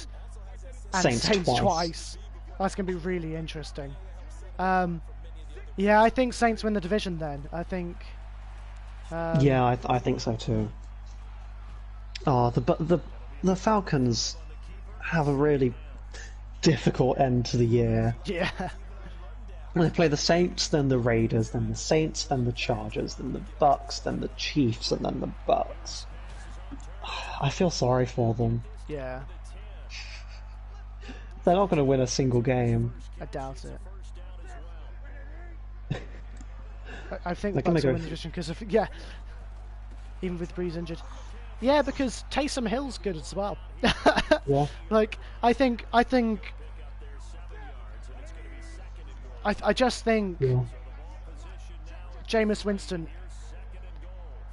Saints twice. That's going to be really interesting. Yeah, I think Saints win the division then. I think... yeah, I think so too. The Falcons have a really difficult end to the year. Yeah. They play the Saints, then the Raiders, then the Saints, then the Chargers, then the Bucks, then the Chiefs, and then the Bucks. I feel sorry for them. Yeah. They're not going to win a single game. I doubt it. I think the They're Bucks gonna will win the division because of... Yeah. Even with Breeze injured. Yeah, because Taysom Hill's good as well. Yeah. Like, I just think Jameis Winston,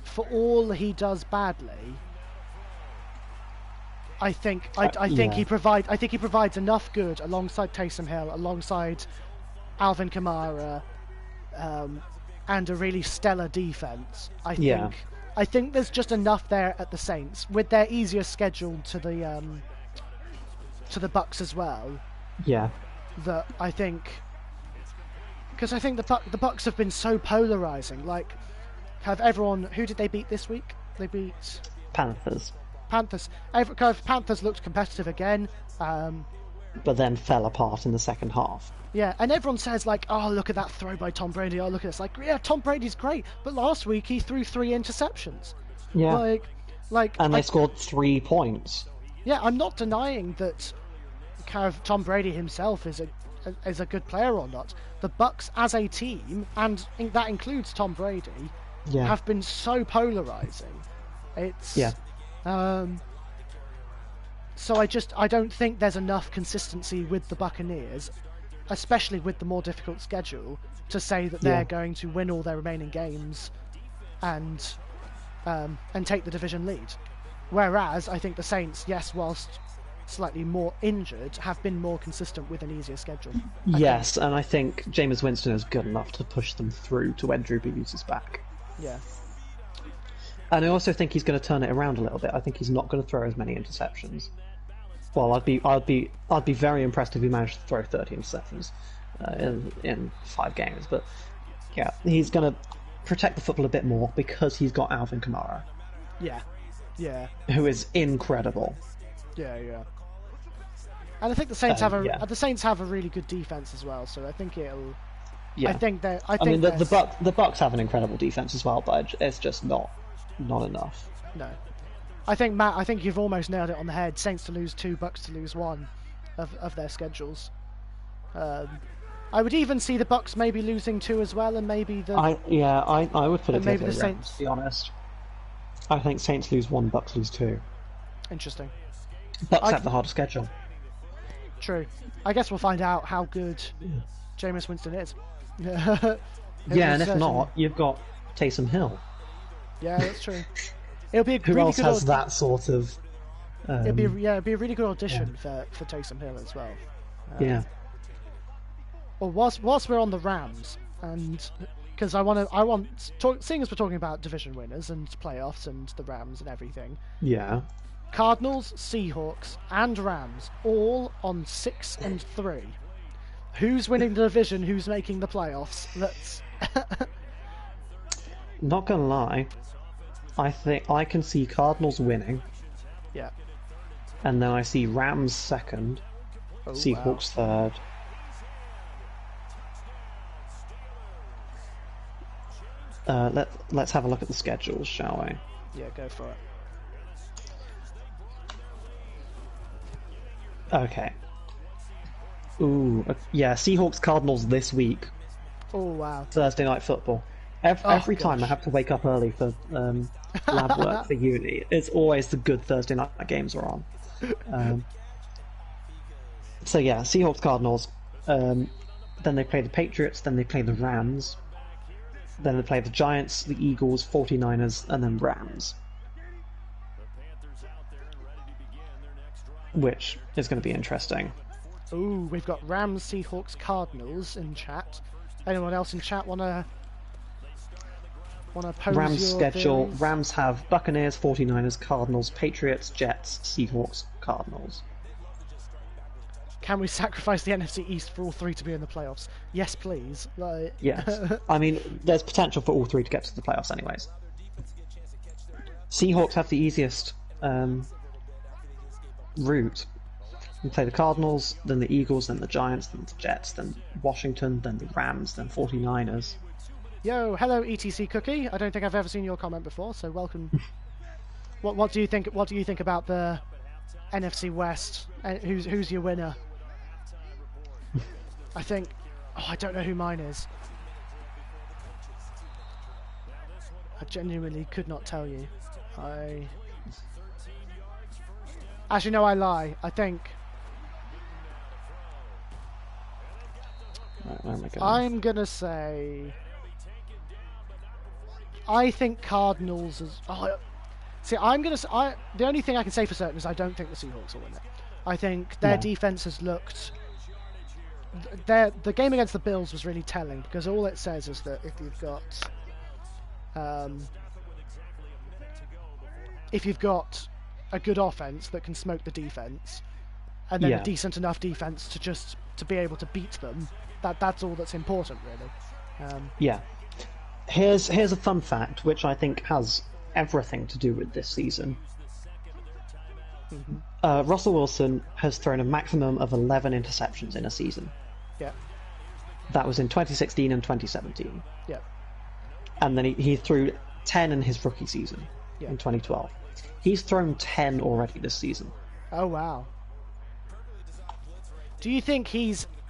for all he does badly, I think he provides enough good alongside Taysom Hill, alongside Alvin Kamara, and a really stellar defense. I think there's just enough there at the Saints with their easier schedule to the Bucks as well. Yeah. That I think, because I think the Bucks have been so polarizing. Like, have everyone? Who did they beat this week? They beat Panthers. Panthers looked competitive again. But then fell apart in the second half. Yeah, and everyone says like, "Oh, look at that throw by Tom Brady." Oh, look at this. Like, yeah, Tom Brady's great, but last week he threw 3 interceptions. Yeah. And they scored 3 points. Yeah, I'm not denying that kind of Tom Brady himself is a good player or not. The Bucs as a team, and that includes Tom Brady, have been so polarizing. It's so I don't think there's enough consistency with the Buccaneers, especially with the more difficult schedule, to say that they're going to win all their remaining games and take the division lead. Whereas I think the Saints, yes, whilst slightly more injured, have been more consistent with an easier schedule. Yes, and I think Jameis Winston is good enough to push them through to when Drew Brees is back. Yeah. And I also think he's going to turn it around a little bit. I think he's not going to throw as many interceptions. Well, I'd be very impressed if he managed to throw 30 interceptions in 5 games. But yeah, he's going to protect the football a bit more because he's got Alvin Kamara. Yeah. Who is incredible. Yeah. And I think the Saints have a really good defense as well. So I think it'll. Yeah. I think the Bucs have an incredible defense as well, but it's just not enough. No. I think, Matt, you've almost nailed it on the head. Saints to lose 2, Bucs to lose 1 of their schedules. I would even see the Bucs maybe losing 2 as well, and maybe I would put it maybe the Saints. To be honest, I think Saints lose 1, Bucs lose 2. Interesting. Bucs have the harder schedule. True. I guess we'll find out how good Jameis Winston is. And if not, you've got Taysom Hill. Yeah, that's true. It'll be a Who really else good has that sort of? It'd be a really good audition for Taysom Hill as well. Well, whilst we're on the Rams, and because seeing as we're talking about division winners and playoffs and the Rams and everything. Yeah. Cardinals, Seahawks, and Rams all on 6 and 3. Who's winning the division? Who's making the playoffs? Let's. Not gonna lie, I think I can see Cardinals winning. Yeah. And then I see Rams second, Seahawks third. Let's have a look at the schedules, shall we? Yeah, go for it. Okay. Seahawks Cardinals this week. Oh wow. Thursday night football. Every time I have to wake up early for lab work for uni, it's always the good Thursday night games are on. Seahawks Cardinals. Then they play the Patriots, then they play the Rams. Then they play the Giants, the Eagles, 49ers, and then Rams. Which is going to be interesting. Ooh, we've got Rams, Seahawks, Cardinals in chat. Anyone else in chat wanna pose Rams your schedule? theories? Rams have Buccaneers, 49ers, Cardinals, Patriots, Jets, Seahawks, Cardinals. Can we sacrifice the NFC East for all 3 to be in the playoffs? Yes, please. Yes. I mean, there's potential for all 3 to get to the playoffs anyways. Seahawks have the easiest route. We play the Cardinals, then the Eagles, then the Giants, then the Jets, then Washington, then the Rams, then 49ers. Yo, hello ETC Cookie. I don't think I've ever seen your comment before, so welcome. What do you think? What do you think about the NFC West? Who's your winner? I think. Oh, I don't know who mine is. I genuinely could not tell you. Actually, no, I lie. I think. I'm gonna say. I think Cardinals is. See, I'm gonna. The only thing I can say for certain is I don't think the Seahawks will win it. I think their defense has looked. The game against the Bills was really telling because all it says is that if you've got a good offense that can smoke the defense, and then a decent enough defense to be able to beat them, that's all that's important, really. Here's a fun fact which I think has everything to do with this season. Russell Wilson has thrown a maximum of 11 interceptions in a season. Yeah. That was in 2016 and 2017. Yeah. And then he threw 10 in his rookie season in 2012. He's thrown 10 already this season. Oh, wow. Do you think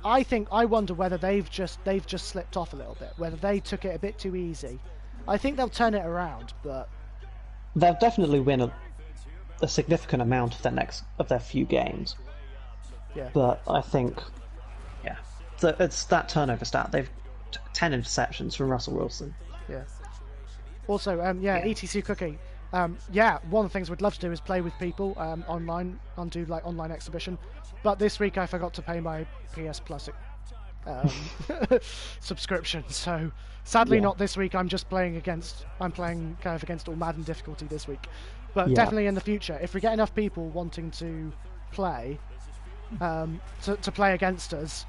I wonder whether they've just slipped off a little bit, whether they took it a bit too easy. I think they'll turn it around, but they'll definitely win a significant amount of their few games. Yeah. But I think, it's that turnover stat. They've 10 interceptions from Russell Wilson. Yeah. Also, ETC Cookie. One of the things we'd love to do is play with people online, and do like online exhibition. But this week I forgot to pay my PS Plus subscription, so sadly not this week. I'm playing kind of against all Madden difficulty this week. But definitely in the future, if we get enough people wanting to play, to play against us,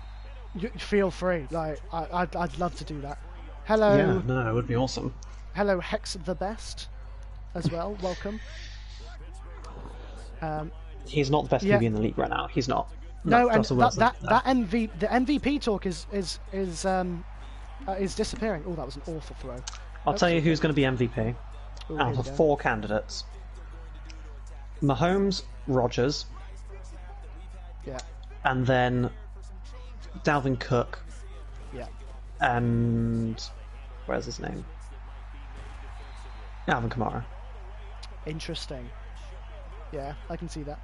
feel free. Like I'd love to do that. Hello. Yeah, no, it would be awesome. Hello, Hex the Best, as well. Welcome. He's not the best QB in the league right now. He's not. No, and the MVP talk is disappearing. Oh, that was an awful throw. I'll tell you who's going to be MVP out of 4 candidates: Mahomes, Rodgers, and then Dalvin Cook, and where's his name? Alvin Kamara. Interesting. Yeah, I can see that.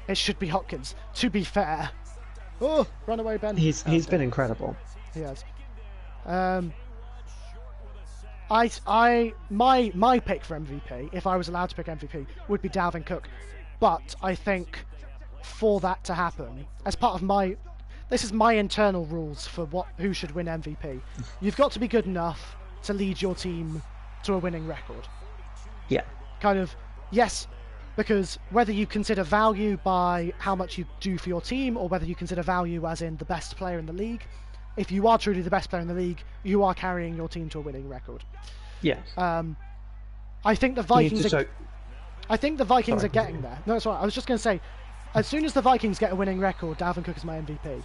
It should be Hopkins. To be fair. Oh, run away, Ben. He's been incredible. He has. My pick for MVP, if I was allowed to pick MVP, would be Dalvin Cook. But I think for that to happen, as part of this is my internal rules for who should win MVP. You've got to be good enough to lead your team to a winning record. Yeah. Kind of, yes, because whether you consider value by how much you do for your team, or whether you consider value as in the best player in the league, if you are truly the best player in the league, you are carrying your team to a winning record. Yes. I think the Vikings are getting there. No, that's right. I was just going to say, as soon as the Vikings get a winning record, Dalvin Cook is my MVP.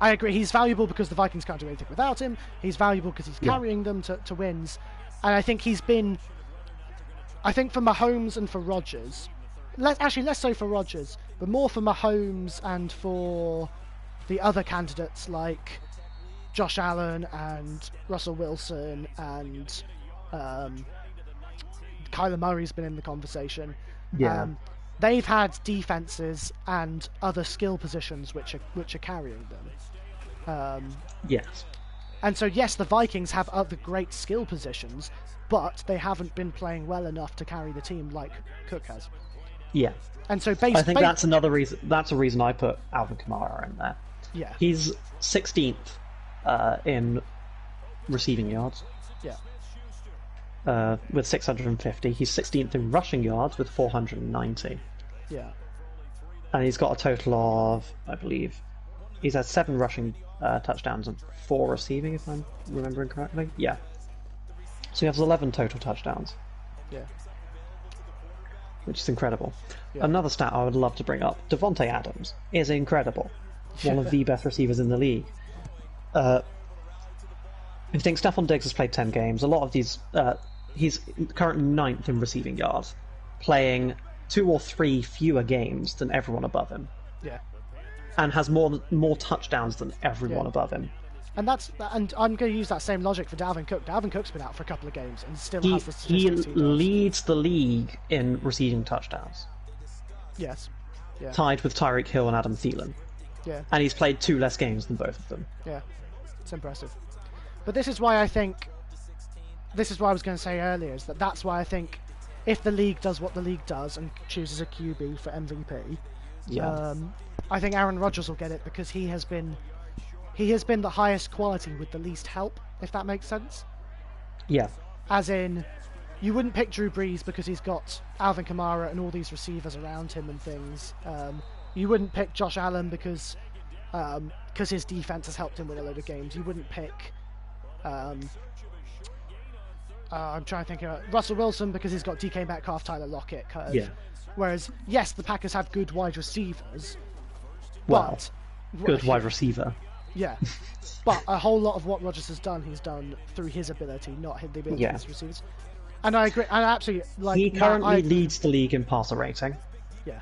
I agree. He's valuable because the Vikings can't do anything without him. He's valuable because he's carrying them to wins. And I think he's been... I think for Mahomes and for Rodgers... less so for Rodgers, but more for Mahomes and for the other candidates like Josh Allen and Russell Wilson and Kyler Murray's been in the conversation. Yeah. They've had defenses and other skill positions which are carrying them. Yes. And so, yes, the Vikings have other great skill positions, but they haven't been playing well enough to carry the team like Cook has. Yeah. And so, I think that's another reason. That's a reason I put Alvin Kamara in there. Yeah. He's 16th in receiving yards. Yeah. With 650. He's 16th in rushing yards with 490. Yeah. And he's got a total of, I believe, he's had 7 rushing touchdowns and 4 receiving, if I'm remembering correctly. Yeah. So he has 11 total touchdowns. Yeah. Which is incredible. Yeah. Another stat I would love to bring up, Devontae Adams is incredible. One of the best receivers in the league. If you think Stephon Diggs has played 10 games, a lot of these... he's currently 9th in receiving yards, playing 2 or 3 fewer games than everyone above him. Yeah. And has more touchdowns than everyone above him. And I'm going to use that same logic for Dalvin Cook. Dalvin Cook's been out for a couple of games and still has the statistics. He leads the league in receiving touchdowns. Yes. Yeah. Tied with Tyreek Hill and Adam Thielen. Yeah. And he's played 2 less games than both of them. Yeah. It's impressive. But this is why I think... This is what I was going to say earlier, is that's why I think if the league does what the league does and chooses a QB for MVP, I think Aaron Rodgers will get it because he has been the highest quality with the least help, if that makes sense. Yeah. As in, you wouldn't pick Drew Brees because he's got Alvin Kamara and all these receivers around him and things. You wouldn't pick Josh Allen because his defense has helped him win a load of games. You wouldn't pick... I'm trying to think of Russell Wilson because he's got DK Metcalf, Tyler Lockett, kind of. Yeah. Whereas, yes, the Packers have good wide receivers, Well, but good wide receiver. yeah, but a whole lot of what Rodgers has done, he's done through his ability, not the ability of his receivers. And I agree. And actually, like He currently leads the league in passer rating. Yeah.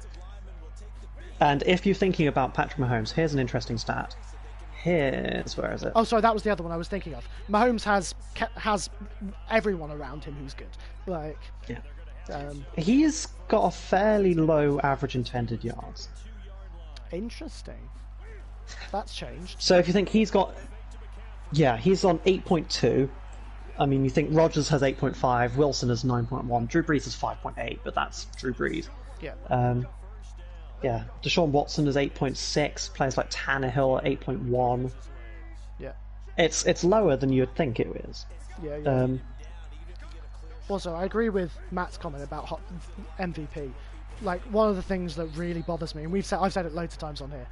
And if you're thinking about Patrick Mahomes, here's an interesting stat. Where is it? Oh, sorry, that was the other one I was thinking of. Mahomes has everyone around him who's good. Like, yeah. He's got a fairly low average intended yards. Interesting. That's changed. So if you think he's on 8.2. I mean, you think Rodgers has 8.5, Wilson has 9.1, Drew Brees is 5.8, but that's Drew Brees. Yeah. Deshaun Watson is 8.6, players like Tannehill are 8.1. Yeah. It's lower than you'd think it is. Yeah. Also, I agree with Matt's comment about MVP. Like, one of the things that really bothers me, and I've said it loads of times on here,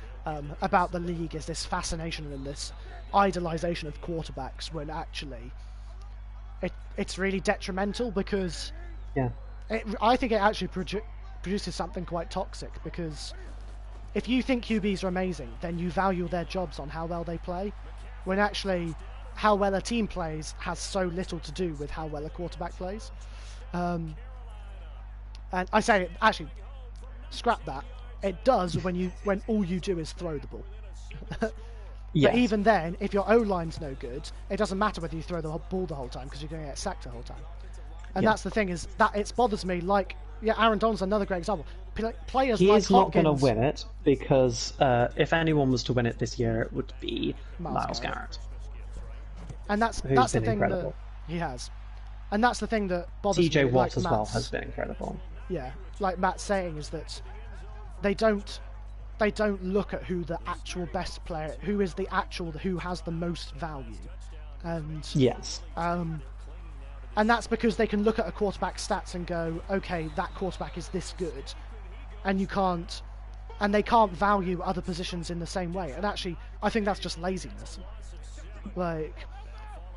about the league is this fascination and this idolization of quarterbacks when actually it's really detrimental because I think it actually produces something quite toxic, because if you think QBs are amazing, then you value their jobs on how well they play, when actually how well a team plays has so little to do with how well a quarterback plays. And I say, actually, scrap that. It does when all you do is throw the ball. Yes. But even then, if your O-line's no good, it doesn't matter whether you throw the ball the whole time, because you're going to get sacked the whole time. And that's the thing, is that it bothers me. Like, Aaron Donald's another great example. Players He's like Hopkins... not going to win it, because if anyone was to win it this year, it would be Myles Garrett. And that's the thing incredible. That he has. And that's the thing that bothers me. TJ Watt as well has been incredible. Yeah, like Matt's saying, is that they don't look at who the actual best player, who has the most value, and yes, and that's because they can look at a quarterback's stats and go, okay, that quarterback is this good, and they can't value other positions in the same way. And actually, I think that's just laziness. Like,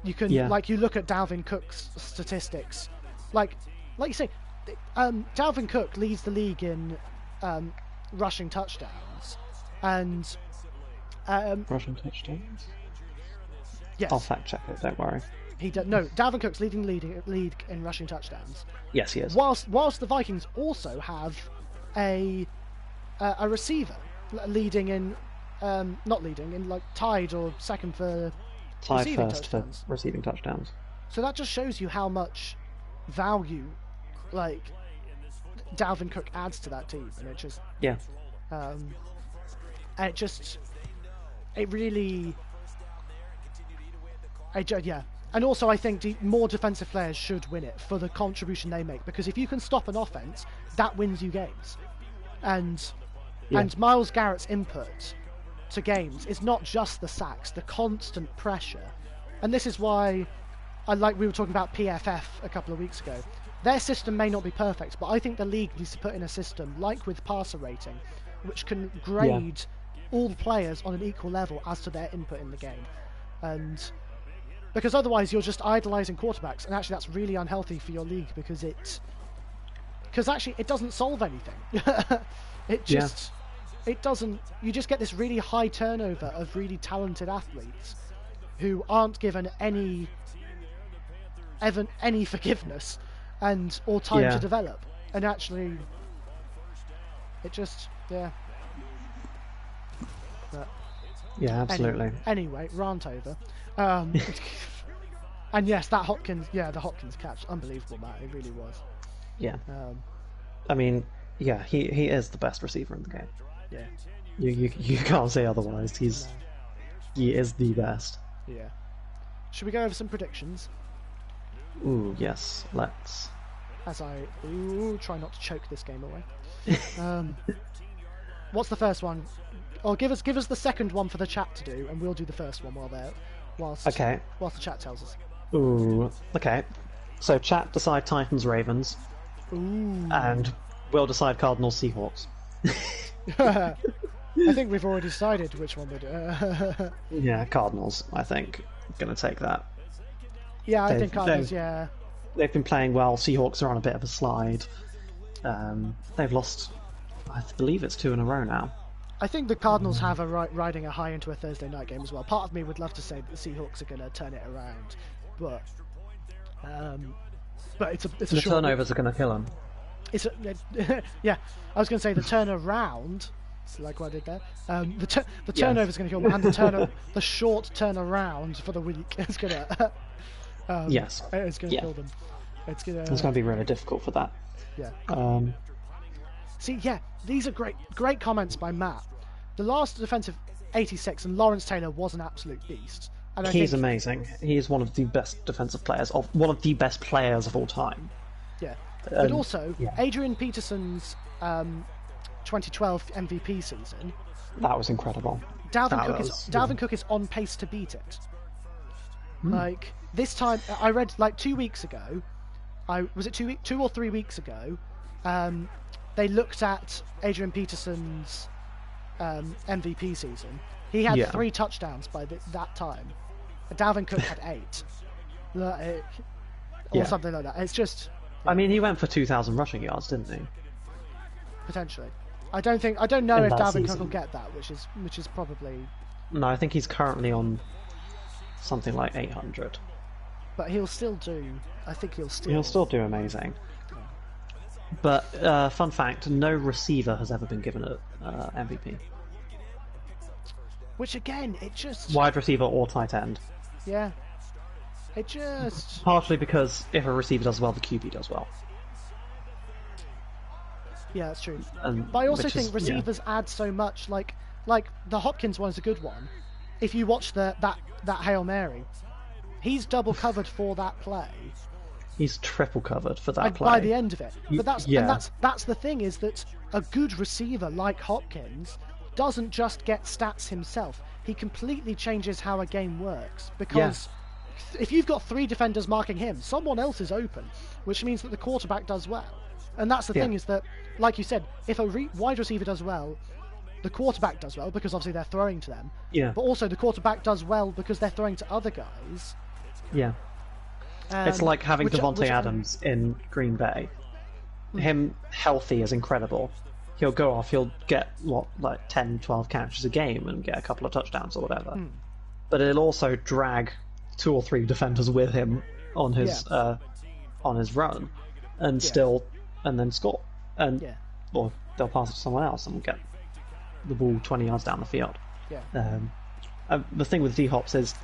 you can you look at Dalvin Cook's statistics, like you say, Dalvin Cook leads the league in rushing touchdowns, and rushing touchdowns. Yes, I'll fact check it. Don't worry. Dalvin Cook's leading league in rushing touchdowns. Yes, he is. Whilst the Vikings also have a receiver leading in, not leading in, like tied or second for receiving touchdowns. For receiving touchdowns. So that just shows you how much value, like, Dalvin Cook adds to that team, and it just and also I think more defensive players should win it for the contribution they make, because if you can stop an offense, that wins you games. And Myles Garrett's input to games is not just the sacks, the constant pressure. And this is why we were talking about PFF a couple of weeks ago. Their system may not be perfect, but I think the league needs to put in a system, like with passer rating, which can grade all the players on an equal level as to their input in the game. And because otherwise you're just idolizing quarterbacks, and actually that's really unhealthy for your league, because actually it doesn't solve anything. It doesn't. You just get this really high turnover of really talented athletes who aren't given any forgiveness or time to develop, and actually it just absolutely. Anyway, rant over. And yes, that Hopkins catch, unbelievable, Matt. It really was. Yeah. I mean, he is the best receiver in the game. Yeah. You can't say otherwise. He is the best. Yeah. Should we go over some predictions? Ooh, yes, let's. As I try not to choke this game away. What's the first one? Or give us the second one for the chat to do, and we'll do the first one whilst the chat tells us. Ooh, okay. So chat decide Titans Ravens. Ooh. And we'll decide Cardinals Seahawks. I think we've already decided which one we'll do. Yeah, Cardinals, I think. Gonna take that. Yeah, I think Cardinals, yeah. they've been playing well. Seahawks are on a bit of a slide. They've lost, I believe it's 2 in a row now. I think the Cardinals have riding a high into a Thursday night game as well. Part of me would love to say that the Seahawks are going to turn it around, but it's a the turnovers are going to kill them. Yeah, I was going to say the turnaround. Like what I did there. The turnover is going to kill them, and the short turnaround for the week is going to. Yes. It's going to kill them. It's going to be really difficult for that. Yeah. See, yeah, these are great comments by Matt. The last defensive 86, and Lawrence Taylor was an absolute beast. And he's amazing. He is one of the best defensive players one of the best players of all time. Yeah, but also Adrian Peterson's 2012 MVP season. That was incredible. Dalvin Cook is on pace to beat it. Like this time, I read like 2 weeks ago. Was it 2 or 3 weeks ago? They looked at Adrian Peterson's MVP season. He had 3 touchdowns by that time. Dalvin Cook had 8, or something like that. It's just. I mean, he went for 2,000 rushing yards, didn't he? Potentially. I don't know if Dalvin Cook will get that, which is probably. No, I think he's currently on something like 800. But he'll still do. I think he'll still do amazing. But fun fact: no receiver has ever been given an MVP. Which again, it just wide receiver or tight end. Yeah. It just partially because if a receiver does well, the QB does well. Yeah, that's true. But I also think receivers add so much. Like the Hopkins one is a good one. If you watch that Hail Mary, he's double covered for that play. He's triple covered for that play by the end of it. But that's the thing, is that a good receiver like Hopkins doesn't just get stats himself. He completely changes how a game works, because if you've got 3 defenders marking him, someone else is open, which means that the quarterback does well. And that's the thing, is that, like you said, if a wide receiver does well, the quarterback does well, because obviously they're throwing to them. Yeah. But also the quarterback does well because they're throwing to other guys. Yeah. It's like having Devontae Adams in Green Bay. Him healthy is incredible. He'll go off, he'll get, 10, 12 catches a game and get a couple of touchdowns or whatever. But it'll also drag 2 or 3 defenders with him on his run, and and then score. Or they'll pass it to someone else and get the ball 20 yards down the field. The thing with D-Hops is,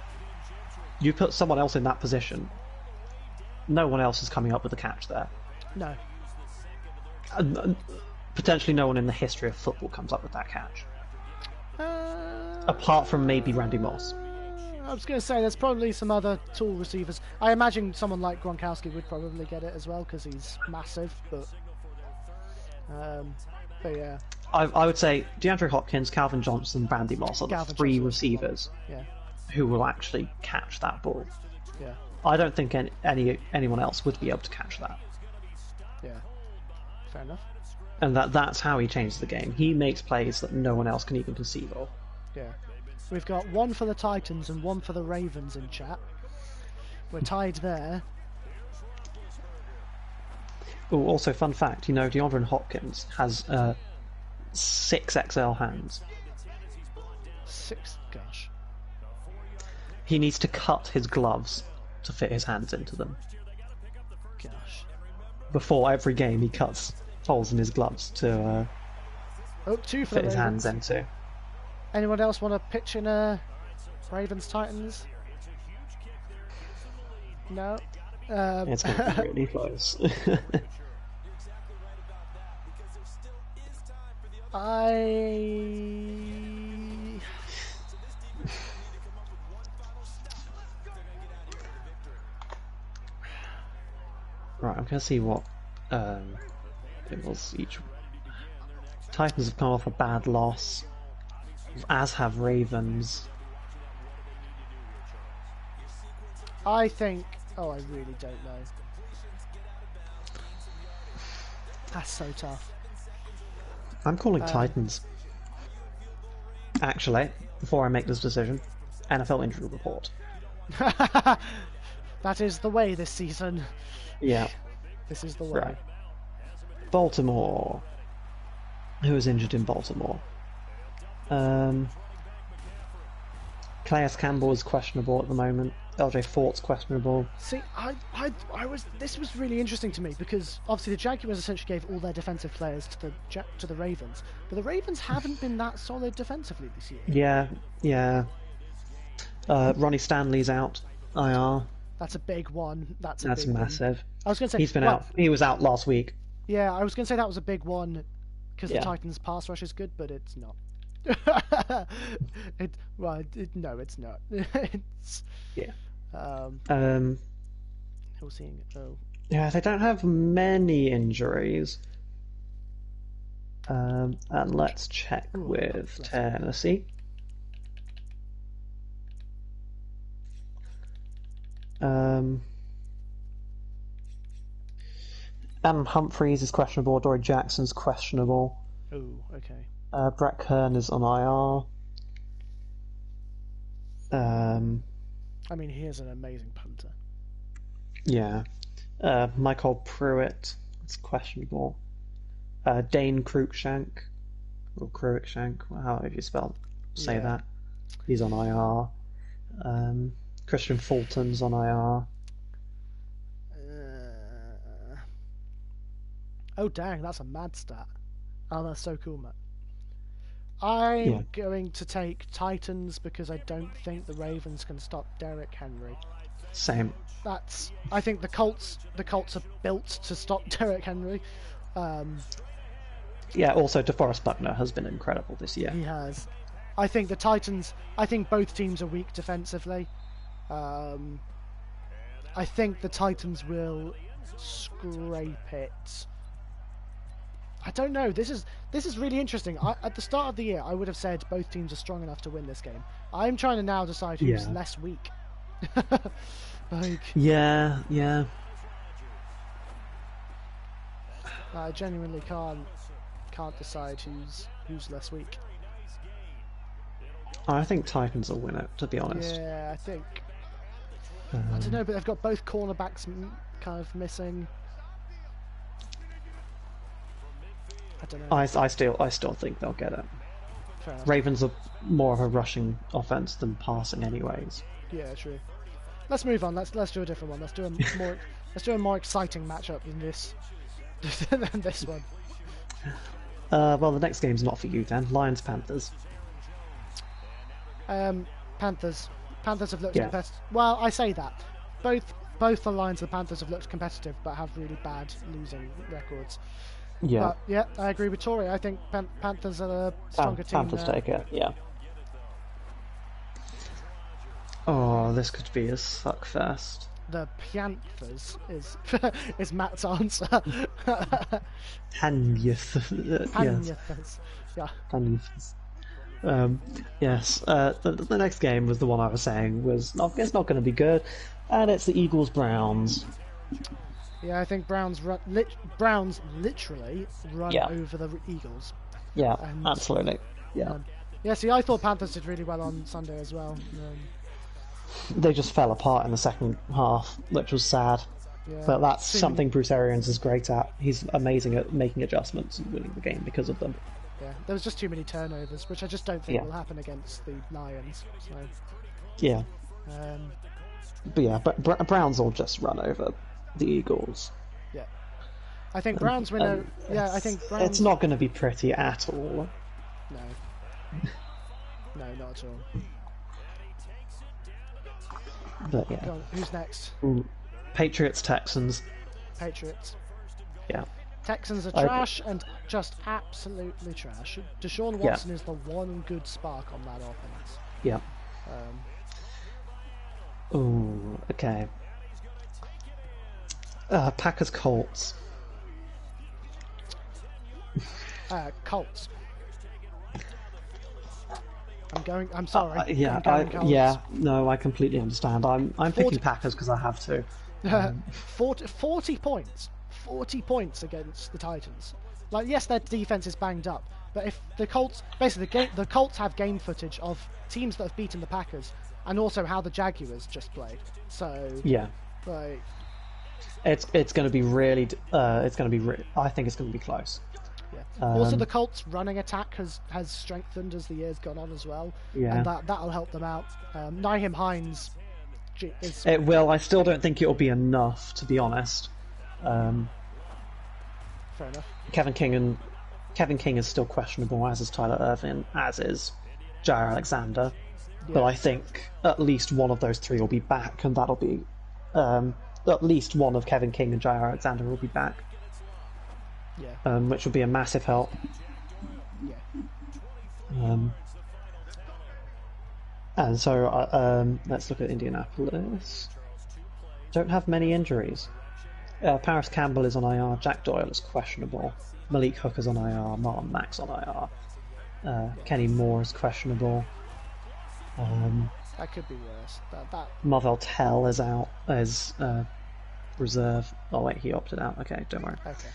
you put someone else in that position, no one else is coming up with a catch there. No. Potentially no one in the history of football comes up with that catch. Apart from maybe Randy Moss. I was going to say, there's probably some other tall receivers. I imagine someone like Gronkowski would probably get it as well, because he's massive, but yeah. I would say DeAndre Hopkins, Calvin Johnson, Randy Moss are the 3 receivers who will actually catch that ball. Yeah. I don't think anyone else would be able to catch that. Yeah. Fair enough. And that's how he changes the game. He makes plays that no one else can even conceive of. Yeah. We've got 1 for the Titans and 1 for the Ravens in chat. We're tied there. Oh, also, fun fact, DeAndre Hopkins has 6 XL hands. 6? Gosh. He needs to cut his gloves to fit his hands into them. Gosh. Before every game, he cuts holes in his gloves to 2 for fit his hands into. Anyone else want to pitch in a Ravens Titans? No. It's going to be really close. Right, I'm going to see what it was each. Titans have come off a bad loss, as have Ravens. I think... Oh, I really don't know. That's so tough. I'm calling Titans. Actually, before I make this decision, NFL injury report. That is the way this season. Yeah. This is the way. Right. Baltimore. Who is injured in Baltimore? Calais Campbell is questionable at the moment. LJ Fort's questionable. See, this was really interesting to me because obviously the Jaguars essentially gave all their defensive players to the Ravens, but the Ravens haven't been that solid defensively this year. Yeah. Ronnie Stanley's out. IR. That's a big one. That's massive. One. I was going to say he's been out. He was out last week. Yeah, I was going to say that was a big one because the Titans' pass rush is good, but it's not. No, it's not. It's Who's seeing? Yeah, they don't have many injuries. And let's check with Tennessee. Adam Humphries is questionable. Dory Jackson's questionable. Oh, okay. Brett Kern is on IR. I mean, he is an amazing punter. Yeah. Michael Pruitt is questionable. Dane Cruikshank, or Cruikshank, however you say that. He's on IR. Christian Fulton's on IR. Oh, dang, that's a mad stat. Oh, that's so cool, Matt. I'm going to take Titans because I don't think the Ravens can stop Derrick Henry. Same. I think the Colts are built to stop Derrick Henry. Yeah, also DeForest Buckner has been incredible this year. He has. I think the Titans, both teams are weak defensively. I think the Titans will scrape it. I don't know. This is really interesting. At the start of the year, I would have said both teams are strong enough to win this game. I'm trying to now decide who's less weak. Yeah. I genuinely can't decide who's less weak. I think Titans will win it, to be honest. Yeah, I think. I don't know, but they've got both cornerbacks kind of missing. I don't know. I still think they'll get it. Ravens are more of a rushing offense than passing, anyways. Yeah, true. Let's move on. Let's do a different one. Let's do a more exciting matchup than this than this one. Well, the next game's not for you then. Lions Panthers. Panthers have looked competitive. Well, I say that both the Lions and the Panthers have looked competitive, but have really bad losing records. Yeah. But, yeah, I agree with Tori. I think Panthers are the stronger team. Panthers take it. Yeah. Oh, this could be a suckfest. The Panthers is Matt's answer. Panthers. Panthers. Yeah. Panthers. Yes. The next game was the one I was saying it's not going to be good, and it's the Eagles Browns. Yeah, I think Browns literally run over the Eagles. Yeah, absolutely. Yeah. Yeah. See, I thought Panthers did really well on Sunday as well. They just fell apart in the second half, which was sad. Yeah. But that's something Bruce Arians is great at. He's amazing at making adjustments and winning the game because of them. Yeah, there was just too many turnovers, which I just don't think will happen against the Lions. So. Yeah. But yeah, Browns will just run over the Eagles. Yeah. I think Browns win. I think Browns. It's not going to be pretty at all. No. No, not at all. But yeah. Go on, who's next? Patriots, Texans. Patriots. Yeah. Texans are trash and just absolutely trash. Deshaun Watson is the one good spark on that offense. Yeah. Ooh, okay. Packers, Colts. Colts. I'm sorry. No, I completely understand. I'm picking Packers because I have to. 40 points. 40 points against the Titans. Like, yes, their defense is banged up, but if the Colts, basically, the Colts have game footage of teams that have beaten the Packers, and also how the Jaguars just played. So yeah, Like, It's going to be really. It's going to be. I think it's going to be close. yeah. Also, the Colts' running attack has strengthened as the year's gone on as well, Yeah. and that'll help them out. Nyheim Hines is. It will. I still don't think it'll be enough, to be honest. Fair enough. Kevin King is still questionable, as is Tyler Irvin, as is Jair Alexander. Yeah. But I think at least one of those three will be back, and that'll be at least one of Kevin King and Jair Alexander will be back. Yeah. Which will be a massive help. Yeah. And so let's look at Indianapolis. Don't have many injuries. Paris Campbell is on IR. Jack Doyle is questionable. Malik Hooker's on IR. Martin Mack's on IR. Kenny Moore is questionable. That could be worse. Marvell Tell is out as reserve. Oh wait, he opted out. Okay, don't worry. Okay.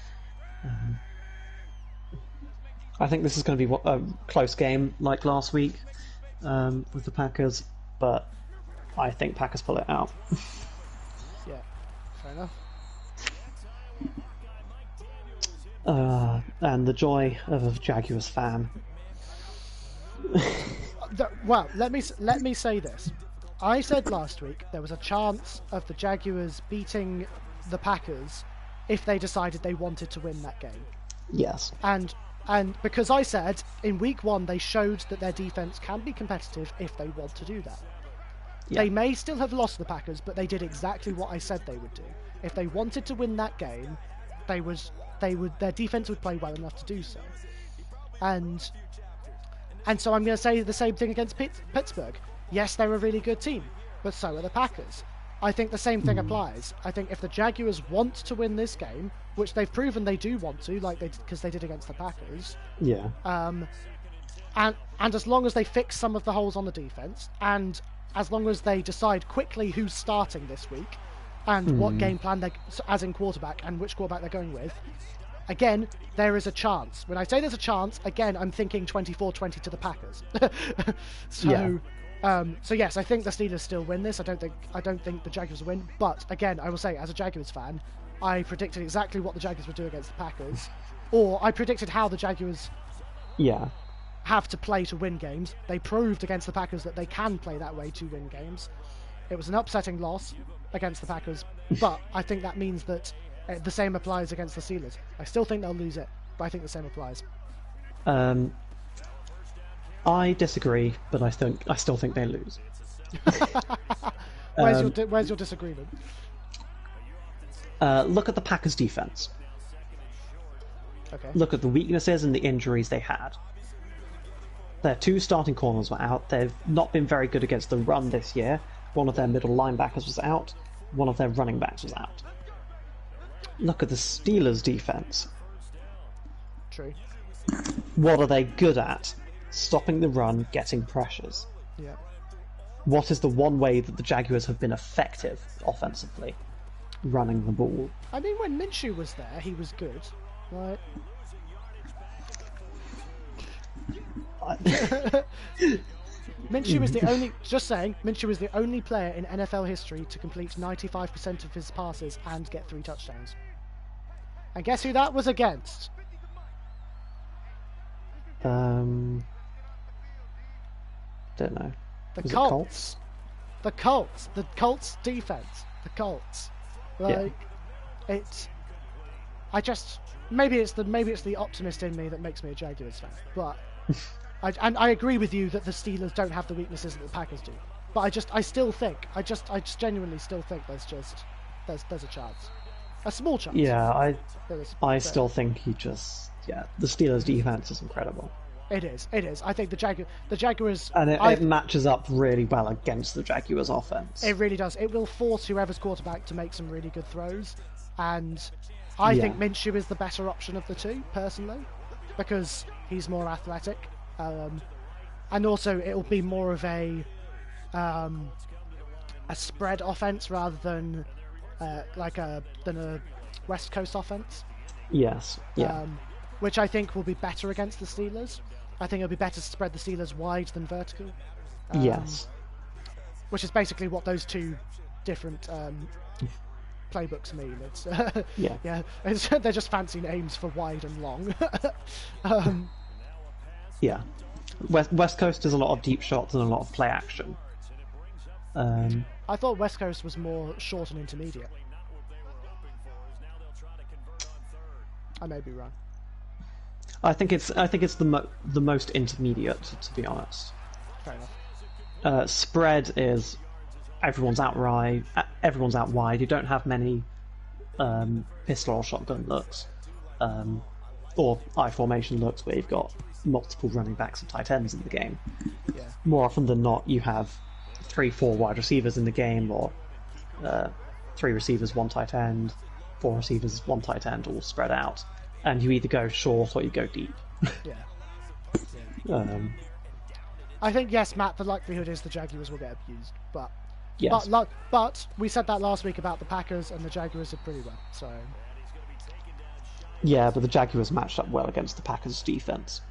I think this is going to be a close game like last week with the Packers, but I think Packers pull it out. Yeah, fair enough. And the joy of a Jaguars fan. Well, let me say this. I said last week there was a chance of the Jaguars beating the Packers if they decided they wanted to win that game. Yes. And because I said in week 1 they showed that their defense can be competitive if they want to do that. Yeah. They may still have lost the Packers, but they did exactly what I said they would do. If they wanted to win that game, their defense would play well enough to do so. And so I'm going to say the same thing against Pittsburgh. Yes, they're a really good team, but so are the Packers. I think the same thing applies. I think if the Jaguars want to win this game, which they've proven they do want to, because they did against the Packers. Yeah. And as long as they fix some of the holes on the defense, and as long as they decide quickly who's starting this week, and what game plan as in quarterback, and which quarterback they're going with, again, there is a chance. When I say there's a chance, again, I'm thinking 24-20 to the Packers. So yes, I think the Steelers still win this. I don't think the Jaguars will win. But again, I will say, as a Jaguars fan, I predicted exactly what the Jaguars would do against the Packers, or I predicted how the Jaguars have to play to win games. They proved against the Packers that they can play that way to win games. It was an upsetting loss against the Packers, but I think that means that the same applies against the Steelers. I still think they'll lose it, but I think the same applies. I disagree, but I still think they lose. Where's your disagreement? Look at the Packers' defense. Okay. Look at the weaknesses and the injuries they had. Their 2 starting corners were out. They've not been very good against the run this year. One of their middle linebackers was out. One of their running backs was out. Look at the Steelers' defense. True. What are they good at? Stopping the run, getting pressures. Yeah. What is the one way that the Jaguars have been effective offensively? Running the ball. I mean, when Minshew was there, he was good, right? Minshew was the only. Just saying, Minshew was the only player in NFL history to complete 95% of his passes and get 3 touchdowns. And guess who that was against? Don't know. The Colts. The Colts. The Colts defense. The Colts. Like, it's. I just maybe it's the optimist in me that makes me a Jaguars fan, but I agree with you that the Steelers don't have the weaknesses that the Packers do. But I still think I just genuinely still think there's a chance, a small chance. Yeah, I still think the Steelers defense is incredible. It is. I think the Jaguars... And it matches up really well against the Jaguars' offense. It really does. It will force whoever's quarterback to make some really good throws. And I think Minshew is the better option of the two, personally, because he's more athletic. And also, it'll be more of a spread offense rather than a West Coast offense. Yes. Yeah. Which I think will be better against the Steelers. I think it'll be better to spread the Steelers wide than vertical. Yes. Which is basically what those two different playbooks mean. It's Yeah. yeah, they're just fancy names for wide and long. Yeah. West Coast is a lot of deep shots and a lot of play action. I thought West Coast was more short and intermediate. I may be wrong. I think it's the most intermediate, to be honest. Fair enough. Spread is everyone's out wide. You don't have many pistol or shotgun looks, or I formation looks where you've got multiple running backs and tight ends in the game. Yeah. More often than not, you have 3-4 wide receivers in the game, or 3 receivers, 1 tight end, 4 receivers, 1 tight end, all spread out, and you either go short or you go deep. Yeah. I think yes, Matt. The likelihood is the Jaguars will get abused, but Yes. but we said that last week about the Packers, and the Jaguars did pretty well. So Yeah, but the Jaguars matched up well against the Packers' defense.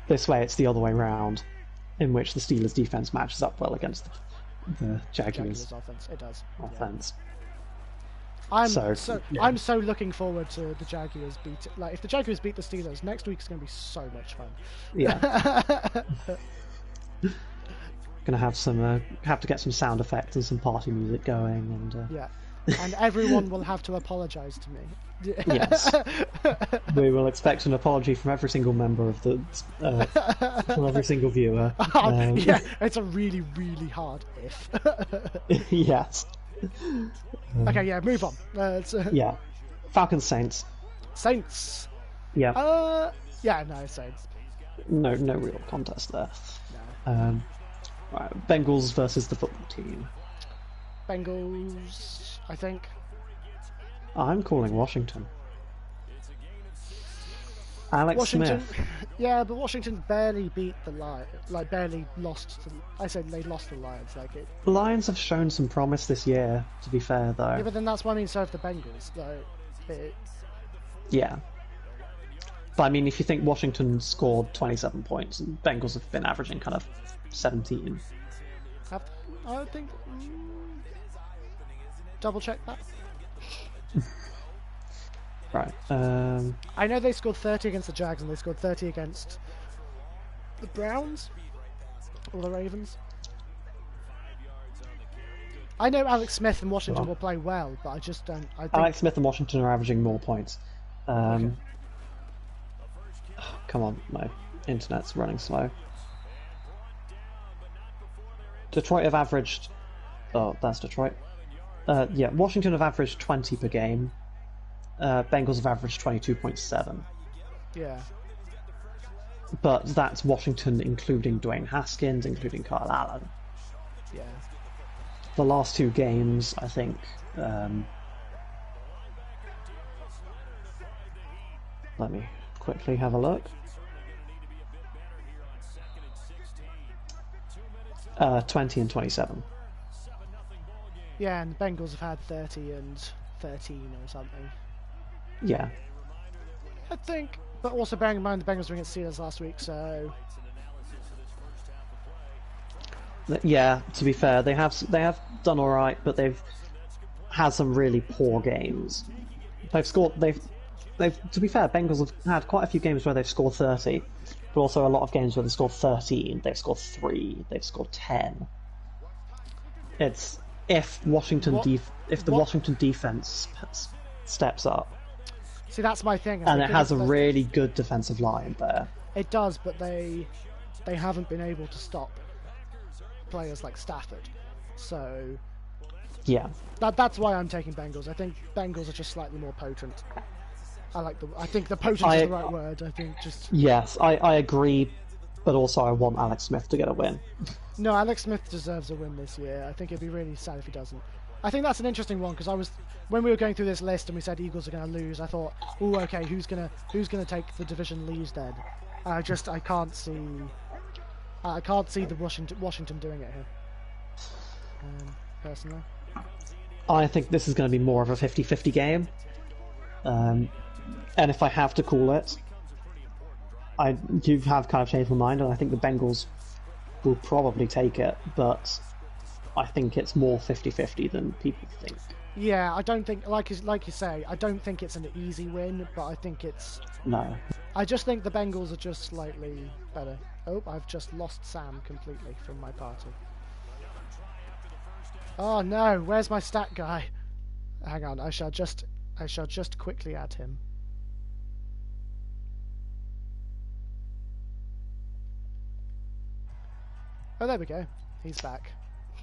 This way, it's the other way round, in which the Steelers' defense matches up well against the Jaguars' offense. It does. offense. Yeah. I'm so looking forward to the Jaguars beat. Like, if the Jaguars beat the Steelers, next week's going to be so much fun. Yeah. Gonna have to get some sound effects and some party music going, and yeah, and everyone will have to apologise to me. Yes, we will expect an apology from every single member of the from every single viewer. Yeah, it's a really, really hard if. Yes. Okay, yeah, move on. Yeah, Falcons Saints. Saints. Yeah. Yeah, no, Saints. No real contest there. No. Right, Bengals versus the football team. Bengals, I think. I'm calling Washington. Alex Washington, Smith. yeah, but Washington barely beat the Lions. Like, barely lost. I said they lost the Lions. Like it. The Lions have shown some promise this year, to be fair, though. Yeah, but then that's what I mean. So have the Bengals. Yeah. But I mean, if you think Washington scored 27 points, and Bengals have been averaging kind of 17. I think. Double check that. Right. I know they scored 30 against the Jags and they scored 30 against the Browns or the Ravens. I know Alex Smith and Washington will play well, but I just don't. I think... Alex Smith and Washington are averaging more points. Okay. Come on, my internet's running slow. Detroit have averaged... Oh, that's Detroit. Yeah, Washington have averaged 20 per game. Bengals have averaged 22.7. Yeah. But that's Washington including Dwayne Haskins, including Kyle Allen. Yeah. The last 2 games, I think... let me quickly have a look. 20 and 27. Yeah, and the Bengals have had 30 and 13 or something. Yeah. I think, but also bearing in mind the Bengals were against Steelers last week, so Yeah, to be fair, they have done all right, but they've had some really poor games. They've to be fair, Bengals have had quite a few games where they've scored 30, but also a lot of games where they've scored 13, they've scored 3, they've scored 10. It's if the Washington defense steps up. See, that's my thing. And it has a really good defensive line there. It does, but they haven't been able to stop players like Stafford. So yeah, that's why I'm taking Bengals. I think Bengals are just slightly more potent. I think the potent is the right word. I think just... Yes, I agree, but also I want Alex Smith to get a win. No, Alex Smith deserves a win this year. I think it'd be really sad if he doesn't. I think that's an interesting one because when we were going through this list and we said Eagles are going to lose, I thought, oh, okay, who's gonna take the division lead then? I can't see the Washington doing it here. Personally, I think this is going to be more of a 50-50 game. And if I have to call it, you have kind of changed my mind, and I think the Bengals will probably take it, but I think it's more 50-50 than people think. Yeah, I don't think, like you say, I don't think it's an easy win, but I think it's... No. I just think the Bengals are just slightly better. Oh, I've just lost Sam completely from my party. Oh no, where's my stat guy? Hang on, I shall just quickly add him. Oh, there we go. He's back.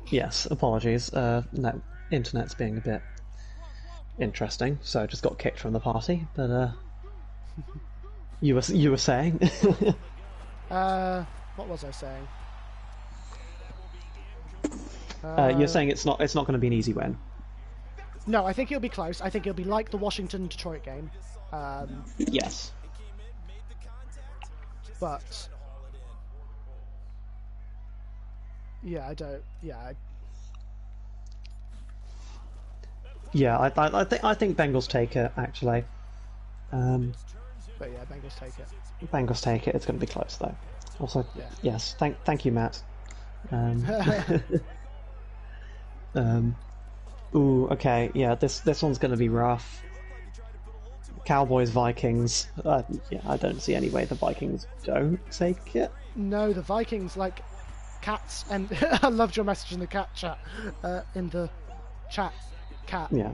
Yes, apologies. No, internet's being a bit interesting, so I just got kicked from the party. But you were saying? What was I saying? You're saying it's not going to be an easy win. No, I think it'll be close. I think it'll be like the Washington-Detroit game. Yes. But yeah, I don't. Yeah. Yeah, I think Bengals take it actually. But yeah, Bengals take it. Bengals take it. It's going to be close though. Also, Yeah. yes. Thank you, Matt. Ooh, okay. Yeah, this one's going to be rough. Cowboys, Vikings. Yeah, I don't see any way the Vikings don't take it. No, the Vikings, like cats, and I loved your message in the cat chat. In the chat, cat. Yeah.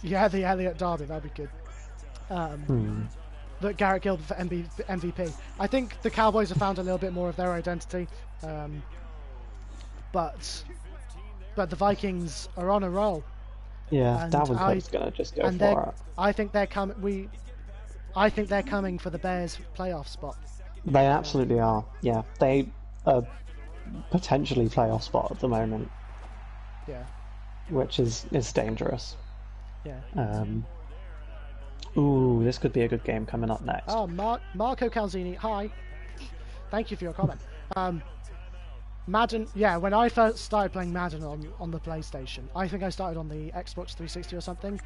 Yeah, the Elliott Derby, that'd be good. That Garrett Gilbert for MVP. I think the Cowboys have found a little bit more of their identity, but the Vikings are on a roll. Yeah, And Dalvin Cook's gonna just go for it. I think they're coming. I think they're coming for the Bears' playoff spot. They absolutely are. Yeah, they are potentially playoff spot at the moment, Yeah, which is dangerous. yeah. Ooh, this could be a good game coming up next. Oh, Marco Calzini, hi. Thank you for your comment. Madden, yeah, when I first started playing Madden on the PlayStation, I think I started on the Xbox 360 or something.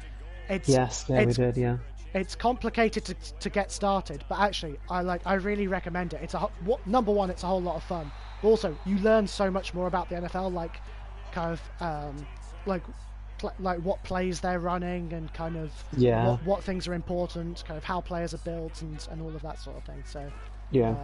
We did, yeah. It's complicated to get started, but actually, I really recommend it. It's number one, it's a whole lot of fun. Also, you learn so much more about the NFL, like kind of like what plays they're running and kind of what things are important, kind of how players are built and all of that sort of thing. So yeah,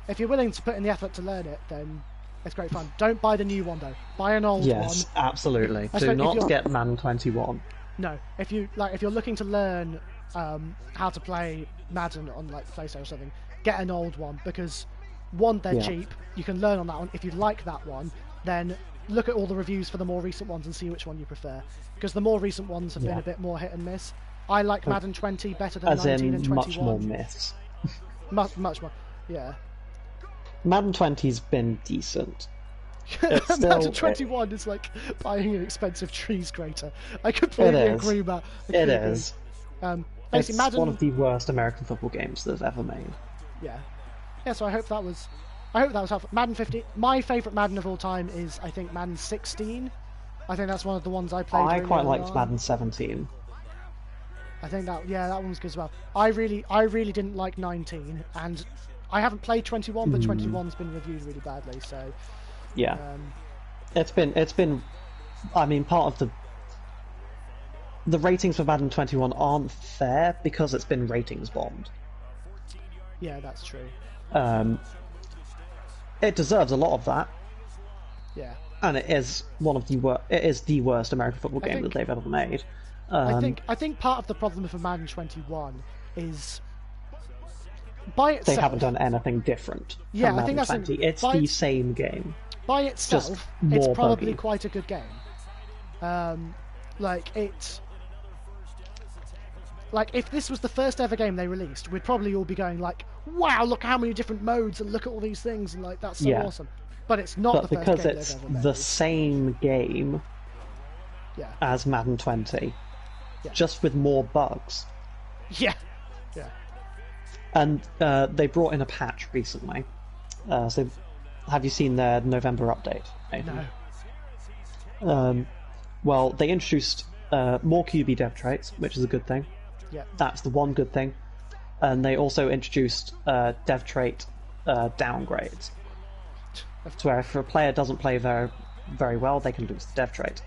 if you're willing to put in the effort to learn it, then it's great fun. Don't buy the new one though. Buy an old one. Yes, absolutely. Do not get Madden 21. No, if you're looking to learn how to play Madden on like PlayStation or something, get an old one because one, they're cheap. You can learn on that one. If you like that one, then look at all the reviews for the more recent ones and see which one you prefer. Because the more recent ones have been a bit more hit and miss. I like Madden 20 better than 19 and 21. Much more miss. much more, yeah. Madden 20's been decent. Madden 21 is like buying an expensive trees grater. I completely agree, Matt. It is. Basically, it's one of the worst American football games they've ever made. Yeah. Yeah, so I hope that was helpful. Madden 15. My favourite Madden of all time is, I think, Madden 16. I think that's one of the ones I played. I really quite early liked on. Madden 17. I think that one was good as well. I really didn't like 19, and I haven't played 21, but 21's been reviewed really badly. So yeah, it's been. I mean, part of the ratings for Madden 21 aren't fair because it's been ratings bombed. Yeah, that's true. It deserves a lot of that. Yeah. And it is the worst American football game that they've ever made. I think part of the problem with Madden 21 is by itself they haven't done anything different. Yeah, from I think Madden that's 20. It's the same game. By itself, it's probably quite a good game. Like if this was the first ever game they released, we'd probably all be going like, "Wow, look how many different modes and look at all these things and like that's so awesome." But it's not the first game they've ever made. Because it's the same game as Madden 20, just with more bugs. Yeah, yeah. And they brought in a patch recently. So, have you seen their November update, Nathan? No. Well, they introduced more QB dev traits, which is a good thing. Yeah. That's the one good thing. And they also introduced dev trait downgrades. To where if a player doesn't play very, very well, they can lose the dev trait.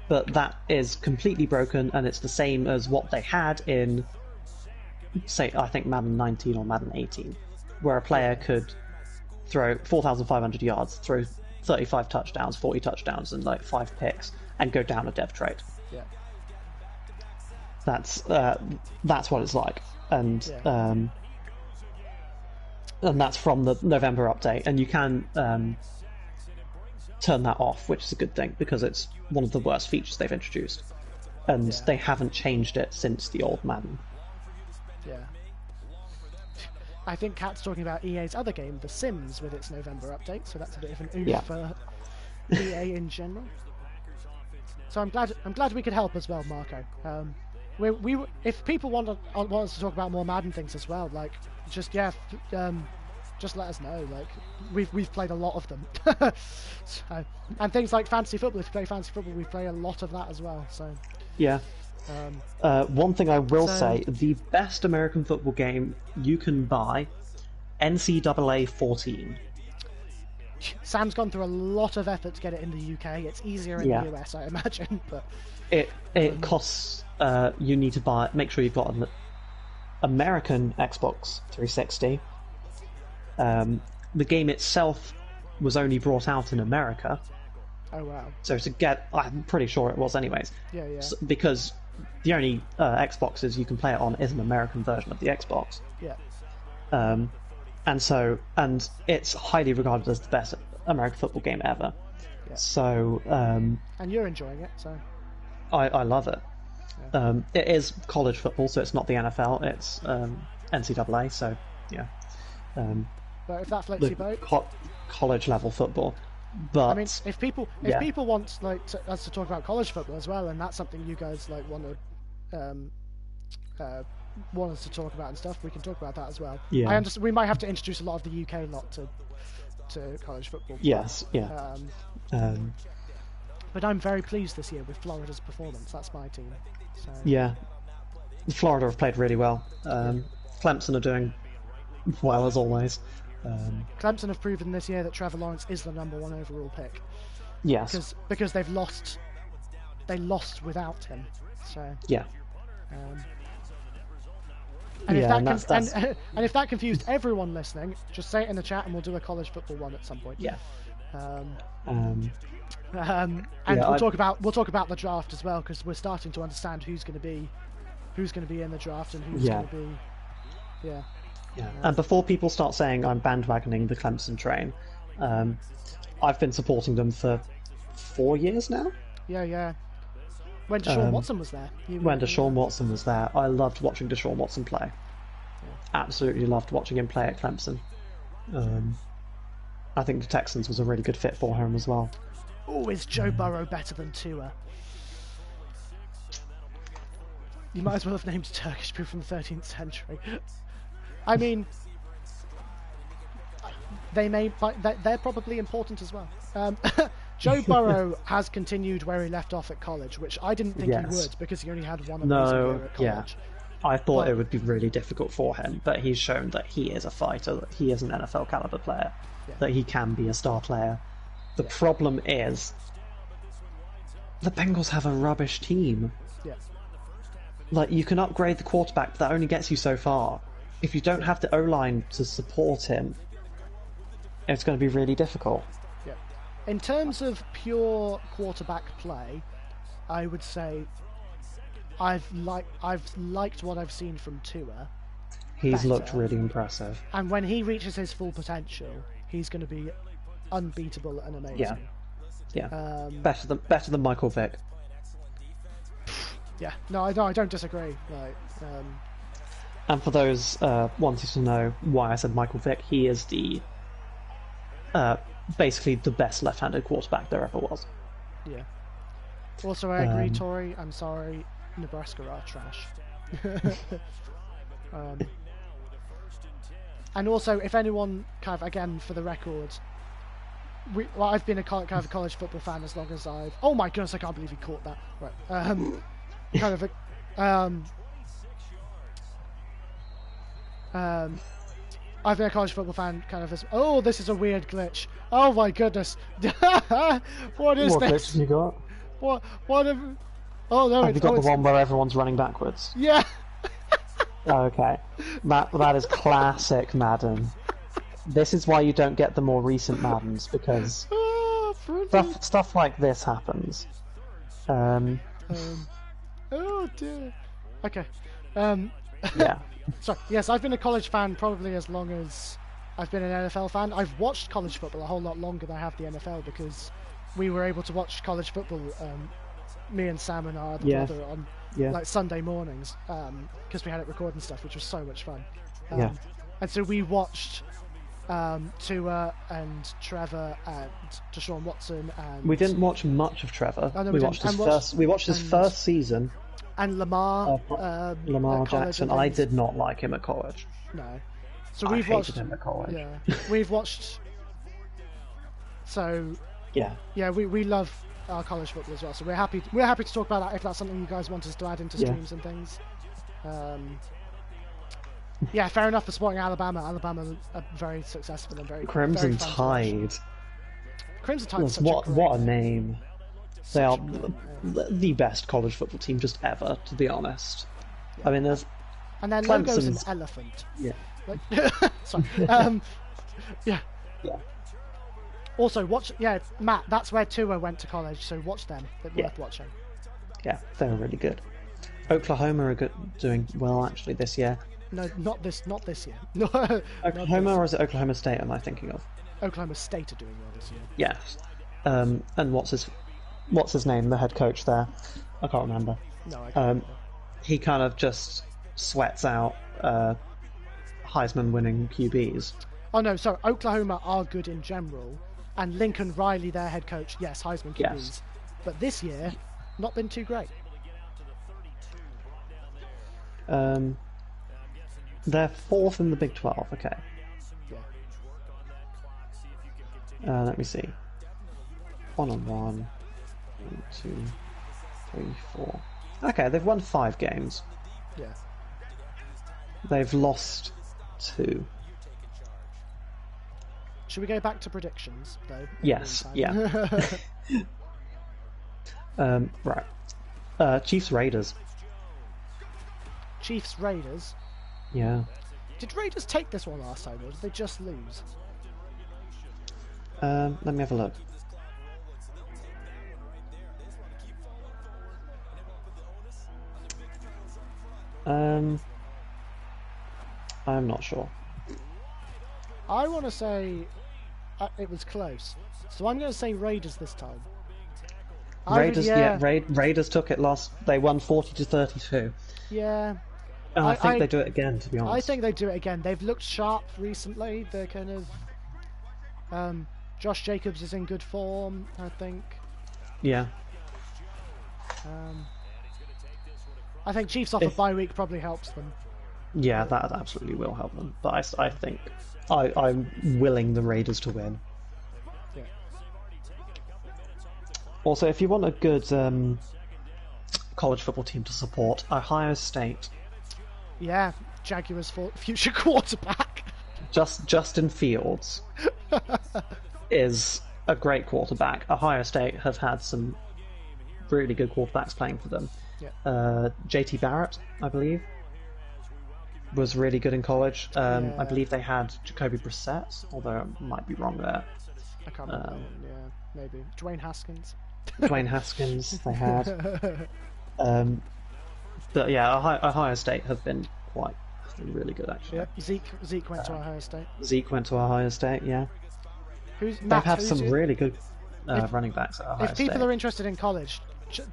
But that is completely broken, and it's the same as what they had in, say, I think Madden 19 or Madden 18, where a player could throw 4,500 yards, throw 35 touchdowns, 40 touchdowns, and like 5 picks, and go down a dev trait. Yeah. That's what it's like, and that's from the November update, and you can turn that off, which is a good thing because it's one of the worst features they've introduced, and they haven't changed it since the old Madden. Yeah. I think Kat's talking about EA's other game, The Sims, with its November update, so that's a bit of an oof for EA in general. So I'm glad we could help as well, Marco. If people want us to talk about more Madden things as well, like just let us know. Like we've played a lot of them, so, and things like fantasy football. If you play fantasy football, we play a lot of that as well. So yeah. One thing I will say, the best American football game you can buy, NCAA 14. Sam's gone through a lot of effort to get it in the UK. It's easier in the US, I imagine. But it costs. You need to make sure you've got an American Xbox 360. The game itself was only brought out in America. Oh wow! So I'm pretty sure it was, anyways. Yeah. Because the only Xboxes you can play it on is an American version of the Xbox. Yeah. And it's highly regarded as the best American football game ever. Yeah. So. And you're enjoying it, so. I love it. Yeah. It is college football, so it's not the NFL. It's NCAA, so yeah. But if that floats your boat. College level football. But I mean, if people want us to talk about college football as well, and that's something you guys want us to talk about and stuff, we can talk about that as well. Yeah. I understand we might have to introduce a lot of the UK lot to college football. Yes. Yeah. But I'm very pleased this year with Florida's performance. That's my team. So. Yeah. Florida have played really well. Clemson are doing well as always. Clemson have proven this year that Trevor Lawrence is the #1 overall pick. Yes. Because they lost without him. So. Yeah. And if that confused everyone listening, just say it in the chat, and we'll do a college football one at some point. Yeah. We'll talk about the draft as well, because we're starting to understand who's going to be in the draft and who's going to be. Yeah. Yeah. And before people start saying I'm bandwagoning the Clemson train, I've been supporting them for 4 years now. Yeah. When Deshaun Watson was there. Deshaun Watson was there, I loved watching Deshaun Watson play. Yeah. Absolutely loved watching him play at Clemson. I think the Texans was a really good fit for him as well. Oh, is Joe Burrow better than Tua? You might as well have named Turkish people from the 13th century. I mean, they're probably important as well. Joe Burrow has continued where he left off at college, which I didn't think he would, because he only had one amazing year at college. Yeah. I thought it would be really difficult for him, but he's shown that he is a fighter, that he is an NFL caliber player, that he can be a star player. The problem is, the Bengals have a rubbish team. Yeah. Like, you can upgrade the quarterback, but that only gets you so far. If you don't have the O-line to support him, it's going to be really difficult. Yeah. In terms of pure quarterback play, I would say I've liked what I've seen from Tua. He's looked really impressive. And when he reaches his full potential, he's going to be unbeatable and amazing. Yeah. Better than Michael Vick. Yeah. No, I don't disagree. And for those wanting to know why I said Michael Vick, he is the basically the best left-handed quarterback there ever was. Yeah. Also, I agree, Tori. I'm sorry, Nebraska are trash. And also, if anyone kind of, again, for the record, I've been a kind of college football fan as long as I've. Oh my goodness! I can't believe he caught that. Right. Kind of a. I've been a college football fan kind of this. Oh, this is a weird glitch. Oh my goodness. What is What this? glitch have you got? What have... Oh no, Have you got the one where everyone's running backwards? Yeah. Okay. That is classic Madden. This is why you don't get the more recent Maddens, because stuff like this happens. Oh dear. Okay. Yeah. So, yes, I've been a college fan probably as long as I've been an NFL fan. I've watched college football a whole lot longer than I have the NFL because we were able to watch college football, me and Sam and our other brother, on like Sunday mornings because we had it recorded and stuff, which was so much fun. And so we watched Tua and Trevor and Deshaun Watson and... We didn't watch much of Trevor. Oh, no, we watched his first season. And Lamar Jackson. I did not like him at college. No. So we've watched him at college. Yeah. We've watched. So. Yeah. Yeah, we love our college football as well. So we're happy to talk about that if that's something you guys want us to add into streams and things. Yeah, fair enough for supporting Alabama. Alabama are very successful and very Crimson very Tide. Crimson Tide. What a name. They are the best college football team just ever, to be honest. Yeah. I mean, there's... And their logo's an elephant. Yeah. Sorry. Yeah. Yeah. Also, Matt, that's where Tua went to college, so watch them. They're worth watching. Yeah, they're really good. Oklahoma are doing well, actually, this year. No, not this year. Oklahoma, or is it Oklahoma State am I thinking of? Oklahoma State are doing well this year. Yes. And what's his name, the head coach there? I can't remember. No, I can't remember. He kind of just sweats out Heisman-winning QBs. Oh no, sorry, Oklahoma are good in general, and Lincoln Riley, their head coach, yes, Heisman QBs. Yes. But this year, not been too great. They're fourth in the Big 12, okay. Yeah. Let me see. 1-1. 1, 2, 3, 4. Okay, they've won 5 games. Yeah. They've lost 2. Should we go back to predictions, though? Yes, yeah. Right. Chiefs Raiders. Chiefs Raiders? Yeah. Did Raiders take this one last time, or did they just lose? Let me have a look. I'm not sure. I want to say it was close, so I'm going to say Raiders this time. Raiders took it last. They won 40-32. Yeah. And I think they do it again, to be honest. I think they do it again. They've looked sharp recently. They're kind of... Josh Jacobs is in good form, I think. Yeah. I think Chiefs off a bye week probably helps them. Yeah, that absolutely will help them. But I think I'm willing the Raiders to win. Yeah. Also, if you want a good college football team to support, Ohio State. Yeah, Jaguars' future quarterback. Justin Fields is a great quarterback. Ohio State have had some really good quarterbacks playing for them. Yeah. JT Barrett, I believe, was really good in college. I believe they had Jacoby Brissett, although I might be wrong there. I can't remember. Yeah, maybe. Dwayne Haskins. Dwayne Haskins they had. But yeah, Ohio State have been really good, actually. Yeah, Zeke went to Ohio State. Zeke went to Ohio State, yeah. They've had some really good running backs at Ohio State. If people are interested in college,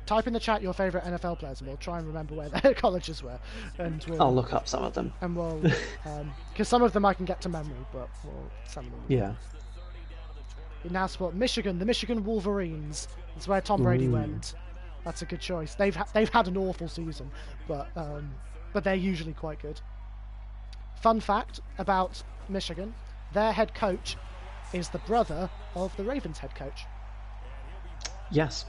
type in the chat your favourite NFL players, and we'll try and remember where their colleges were. And I'll look up some of them. And we'll... Because some of them I can get to memory, but some of them... Yeah. We now support Michigan, the Michigan Wolverines. That's where Tom Brady went. That's a good choice. They've had an awful season, but they're usually quite good. Fun fact about Michigan: their head coach is the brother of the Ravens head coach. Yes,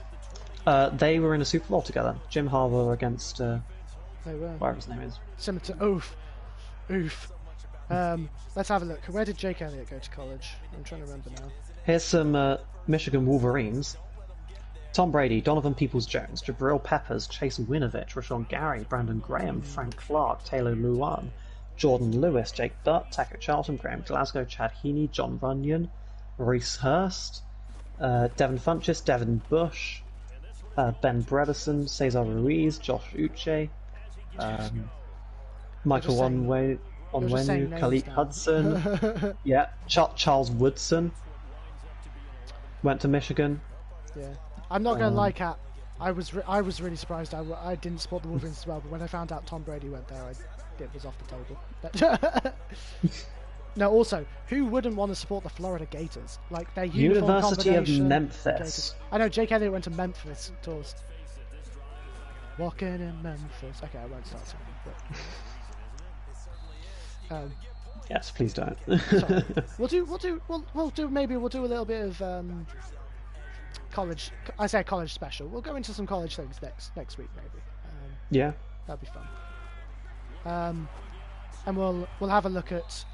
they were in a Super Bowl together. Jim Harbaugh against they were. whatever his name is. Similar to Oof. Let's have a look. Where did Jake Elliott go to college? I'm trying to remember now. Here's some Michigan Wolverines. Tom Brady, Donovan Peoples-Jones, Jabril Peppers, Chase Winovich, Rashawn Gary, Brandon Graham, Frank Clark, Taylor Luan, Jordan Lewis, Jake Butt, Tackett Charlton, Graham Glasgow, Chad Heaney, John Runyon, Reese Hurst, Devin Funchess, Devin Bush, Ben Bredesen, Cesar Ruiz, Josh Uche, Michael Onwenu, Khalid Hudson, yeah, Charles Woodson went to Michigan. Yeah, I'm not gonna lie, Kat. I was really surprised. I didn't support the Wolverines as well, but when I found out Tom Brady went there, it was off the table. No, also, who wouldn't want to support the Florida Gators? Like their University of combination, Memphis. I know Jake Elliott went to Memphis. Tours. Walking in Memphis. Okay, I won't start singing. But, yes, please don't. we'll do a little bit of college. I say college special. We'll go into some college things next week maybe. Yeah, that'd be fun. And we'll have a look at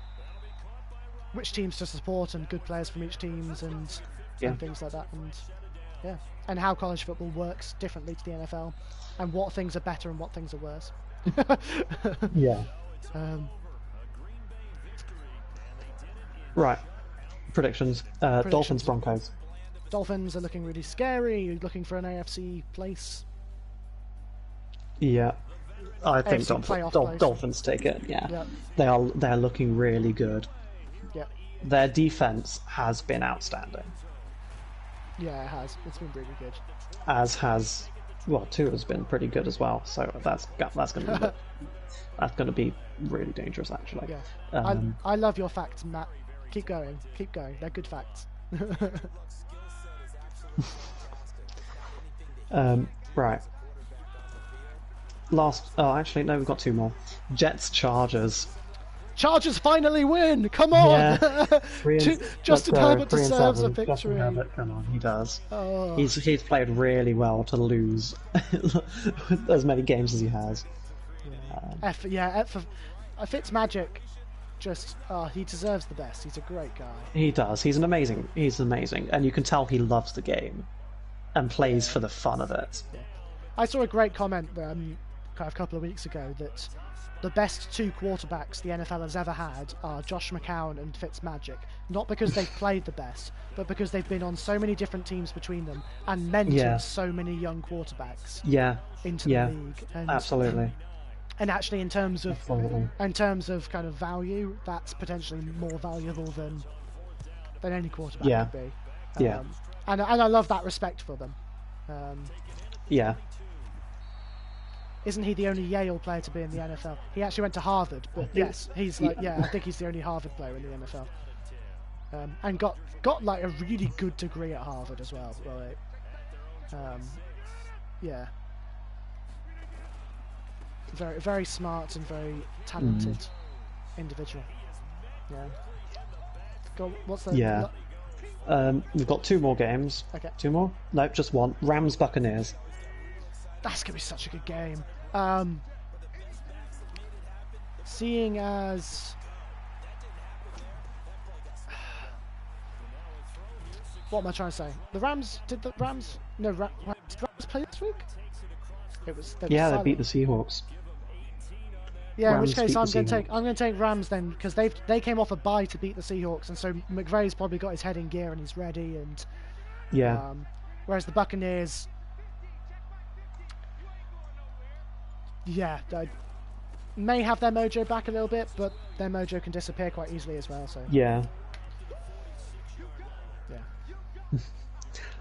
which teams to support and good players from each teams and things like that, and how college football works differently to the NFL, and what things are better and what things are worse. Yeah. Right. Predictions. Dolphins, Broncos. Dolphins are looking really scary. Looking for an AFC place. Yeah. I think AFC Dolphins take it. Yeah. They are looking really good. Yeah. Their defense has been outstanding. Yeah, it has. It's been really good. As has, Tua's been pretty good as well. So that's going to be really dangerous, actually. Yeah. I love your facts, Matt. Keep going. They're good facts. Right. Actually, no, we've got two more. Jets, Chargers. Chargers finally win! Come on! Yeah. Justin Herbert deserves a victory. Justin Herbert, come on, he does. Oh. He's played really well to lose as many games as he has. Yeah. Fitzmagic, he deserves the best. He's a great guy. He does. He's amazing, and you can tell he loves the game and plays for the fun of it. Yeah. I saw a great comment a couple of weeks ago that the best two quarterbacks the NFL has ever had are Josh McCown and Fitzmagic. Not because they've played the best, but because they've been on so many different teams between them and mentored so many young quarterbacks into the league. And, absolutely. And actually, in terms of kind of value, that's potentially more valuable than any quarterback could be. And I love that respect for them. Isn't he the only Yale player to be in the NFL? He actually went to Harvard, but yes, he's I think he's the only Harvard player in the NFL. And got like a really good degree at Harvard as well. Very, very smart and very talented individual. Yeah. What's the? Yeah. We've got two more games. Okay. Two more? No, just one. Rams, Buccaneers. That's gonna be such a good game. Seeing as what am I trying to say? Did the Rams play this week? They beat the Seahawks. Yeah, in which case I'm going to take Rams then, because they came off a bye to beat the Seahawks, and so McVay's probably got his head in gear and he's ready. And whereas the Buccaneers, they may have their mojo back a little bit, but their mojo can disappear quite easily as well. So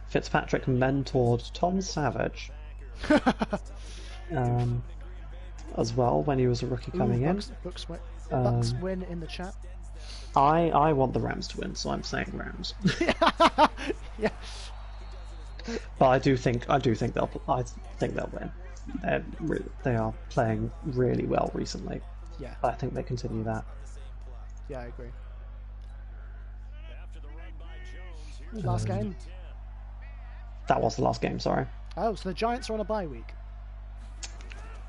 Fitzpatrick mentored Tom Savage. As well when he was a rookie coming in. Bucks win in the chat. I want the Rams to win, so I'm saying Rams. Yeah. But I think they'll win. They are playing really well recently. Yeah. But I think they continue that. Yeah, I agree. Last game? That was the last game, sorry. Oh, so the Giants are on a bye week.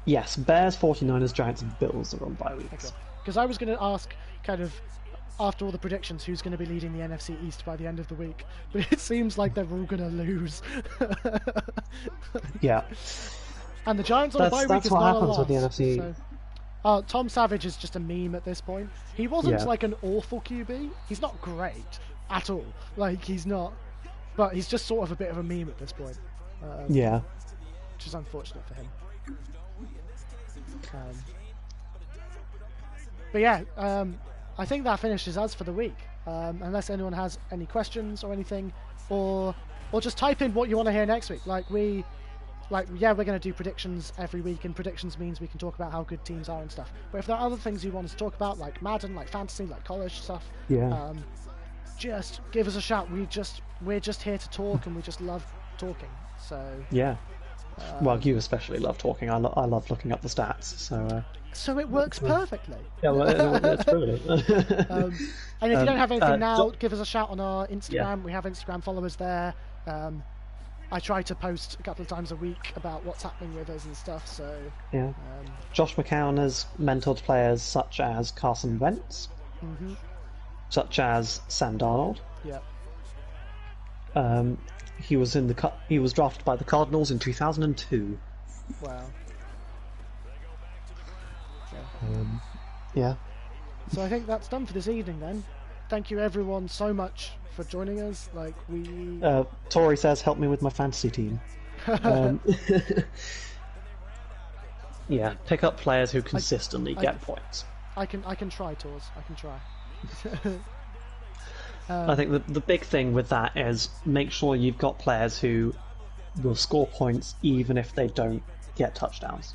Yes, Bears, 49ers, Giants, and Bills are on bye weeks. Because I was going to ask, kind of, after all the predictions, who's going to be leading the NFC East by the end of the week. But it seems like they're all going to lose. Yeah. And the Giants on a bye week That's is what not happens a with the loss. NFC. So. Tom Savage is just a meme at this point. He wasn't Yeah. like an awful QB. He's not great at all. Like, he's not. But he's just sort of a bit of a meme at this point. Yeah. Which is unfortunate for him. But yeah, I think that finishes us for the week. Unless anyone has any questions or anything, or just type in what you want to hear next week. We're going to do predictions every week, and predictions means we can talk about how good teams are and stuff. But if there are other things you want us to talk about, like Madden, like fantasy, like college stuff, Yeah. just give us a shout. We're just here to talk, and we just love talking. So Yeah. Well, you especially love talking. I love looking up the stats. So it works perfectly. yeah, well, it's brilliant. And if you don't have anything now, Jo- give us a shout on our Instagram. Yeah. We have Instagram followers there. I try to post a couple of times a week about what's happening with us and stuff. So Yeah. Josh McCown has mentored players such as Carson Wentz, such as Sam Darnold. yeah, He was he was drafted by the Cardinals in 2002. wow. Yeah. So I think that's done for this evening then. Thank you everyone so much for joining us. Tori says, "Help me with my fantasy team." Yeah, pick up players who consistently get points. I can try, Tors. I can try. I think the big thing with that is make sure you've got players who will score points even if they don't get touchdowns.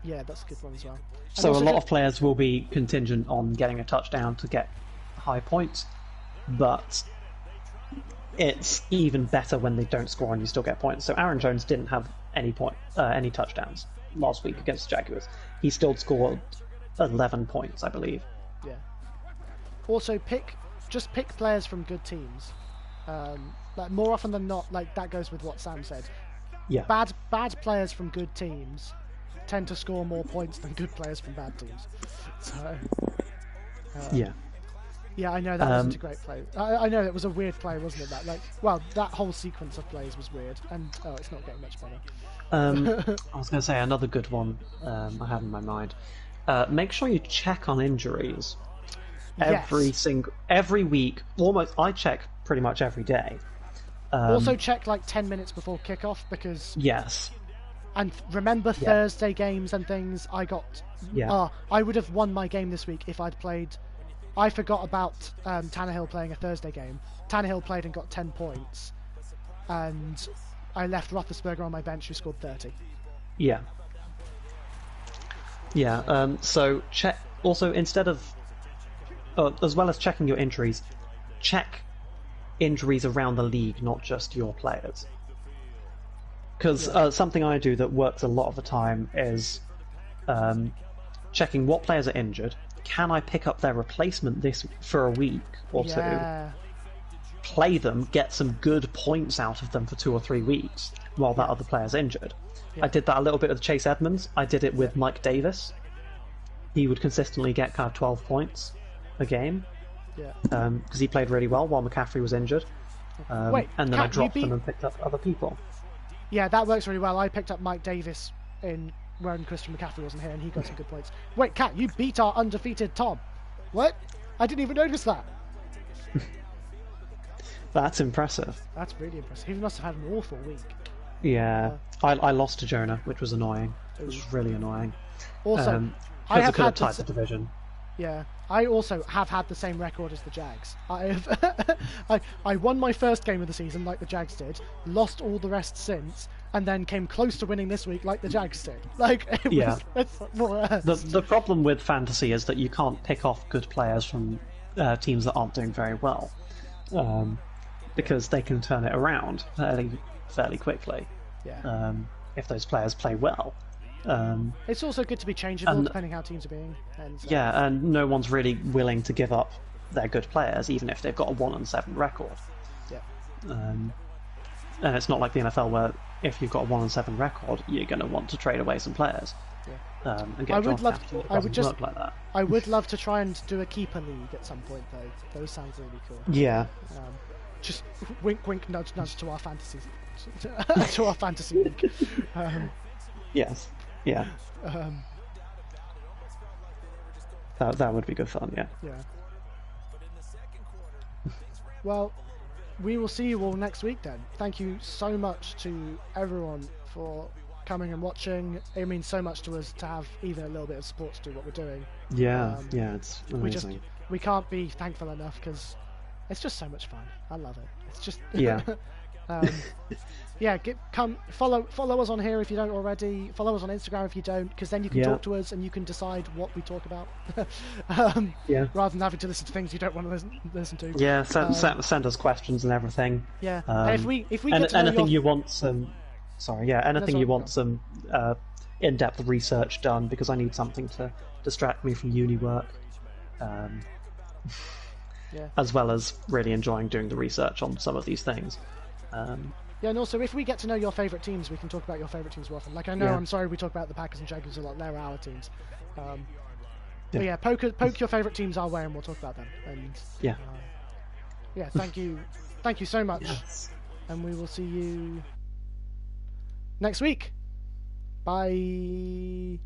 Yeah, that's a good one as well. So a lot of players will be contingent on getting a touchdown to get high points, but it's even better when they don't score and you still get points. So Aaron Jones didn't have any touchdowns last week against the Jaguars. He still scored 11 points, I believe. Yeah. Also, pick players from good teams. More often than not, that goes with what Sam said. Yeah. Bad players from good teams tend to score more points than good players from bad teams. So. Yeah. Yeah, I know that wasn't a great play. I know it was a weird play, wasn't it? That whole sequence of plays was weird, and it's not getting much better. I was going to say another good one I had in my mind. Make sure you check on injuries every week. Almost, I check pretty much every day. Also check 10 minutes before kickoff because yes. And remember Thursday games and things. I would have won my game this week if I'd played. I forgot about Tannehill playing a Thursday game. Tannehill played and got 10 points, and I left Roethlisberger on my bench who scored 30. Yeah. Yeah. So check. Also, instead of, as well as checking your injuries, check injuries around the league, not just your players. Because something I do that works a lot of the time is checking what players are injured. Can I pick up their replacement for a week or two? Play them, get some good points out of them for 2 or 3 weeks while that other player's injured. I did that a little bit with Chase Edmonds. I did it with Mike Davis. He would consistently get kind of 12 points a game because he played really well while McCaffrey was injured. And then I dropped them and picked up other people. Yeah, that works really well. I picked up Mike Davis when Christian McCaffrey wasn't here, and he got some good points. Wait, Kat, you beat our undefeated Tom. What? I didn't even notice that. That's impressive. That's really impressive. He must have had an awful week. Yeah. I lost to Jonah, which was annoying. It was really annoying. Also, I have had tied the division. Yeah, I also have had the same record as the Jags. I won my first game of the season like the Jags did, lost all the rest since, and then came close to winning this week like the Jags did. The problem with fantasy is that you can't pick off good players from teams that aren't doing very well, because they can turn it around fairly quickly. Yeah. If those players play well. It's also good to be changeable depending how teams are being. And no one's really willing to give up their good players, even if they've got a 1-7 record. Yeah. And it's not like the NFL where if you've got a 1-7 record, you're going to want to trade away some players. Yeah. and get draft capital. It doesn't work like that. I would love to try and do a keeper league at some point, though. Those sounds really cool. Yeah. Just wink, wink, nudge, nudge to our fantasy, to our fantasy league. Yes. Yeah. That would be good fun. Yeah. Yeah. Well, we will see you all next week then. Thank you so much to everyone for coming and watching. It means so much to us to have even a little bit of support to do what we're doing. Yeah, it's amazing. We can't be thankful enough because it's just so much fun. I love it. It's just Yeah. Yeah, follow us on here if you don't already. Follow us on Instagram if you don't, because then you can talk to us and you can decide what we talk about. Rather than having to listen to things you don't want to listen to. Yeah, send us questions and everything. Yeah, and if we get to anything you want some, anything you want some in-depth research done, because I need something to distract me from uni work. As well as really enjoying doing the research on some of these things. Yeah, and also if we get to know your favourite teams, we can talk about your favourite teams more often. Like I know, I'm sorry we talk about the Packers and Jaguars a lot. They're our teams. But yeah, poke your favourite teams our way, and we'll talk about them. And thank you so much, and we will see you next week. Bye.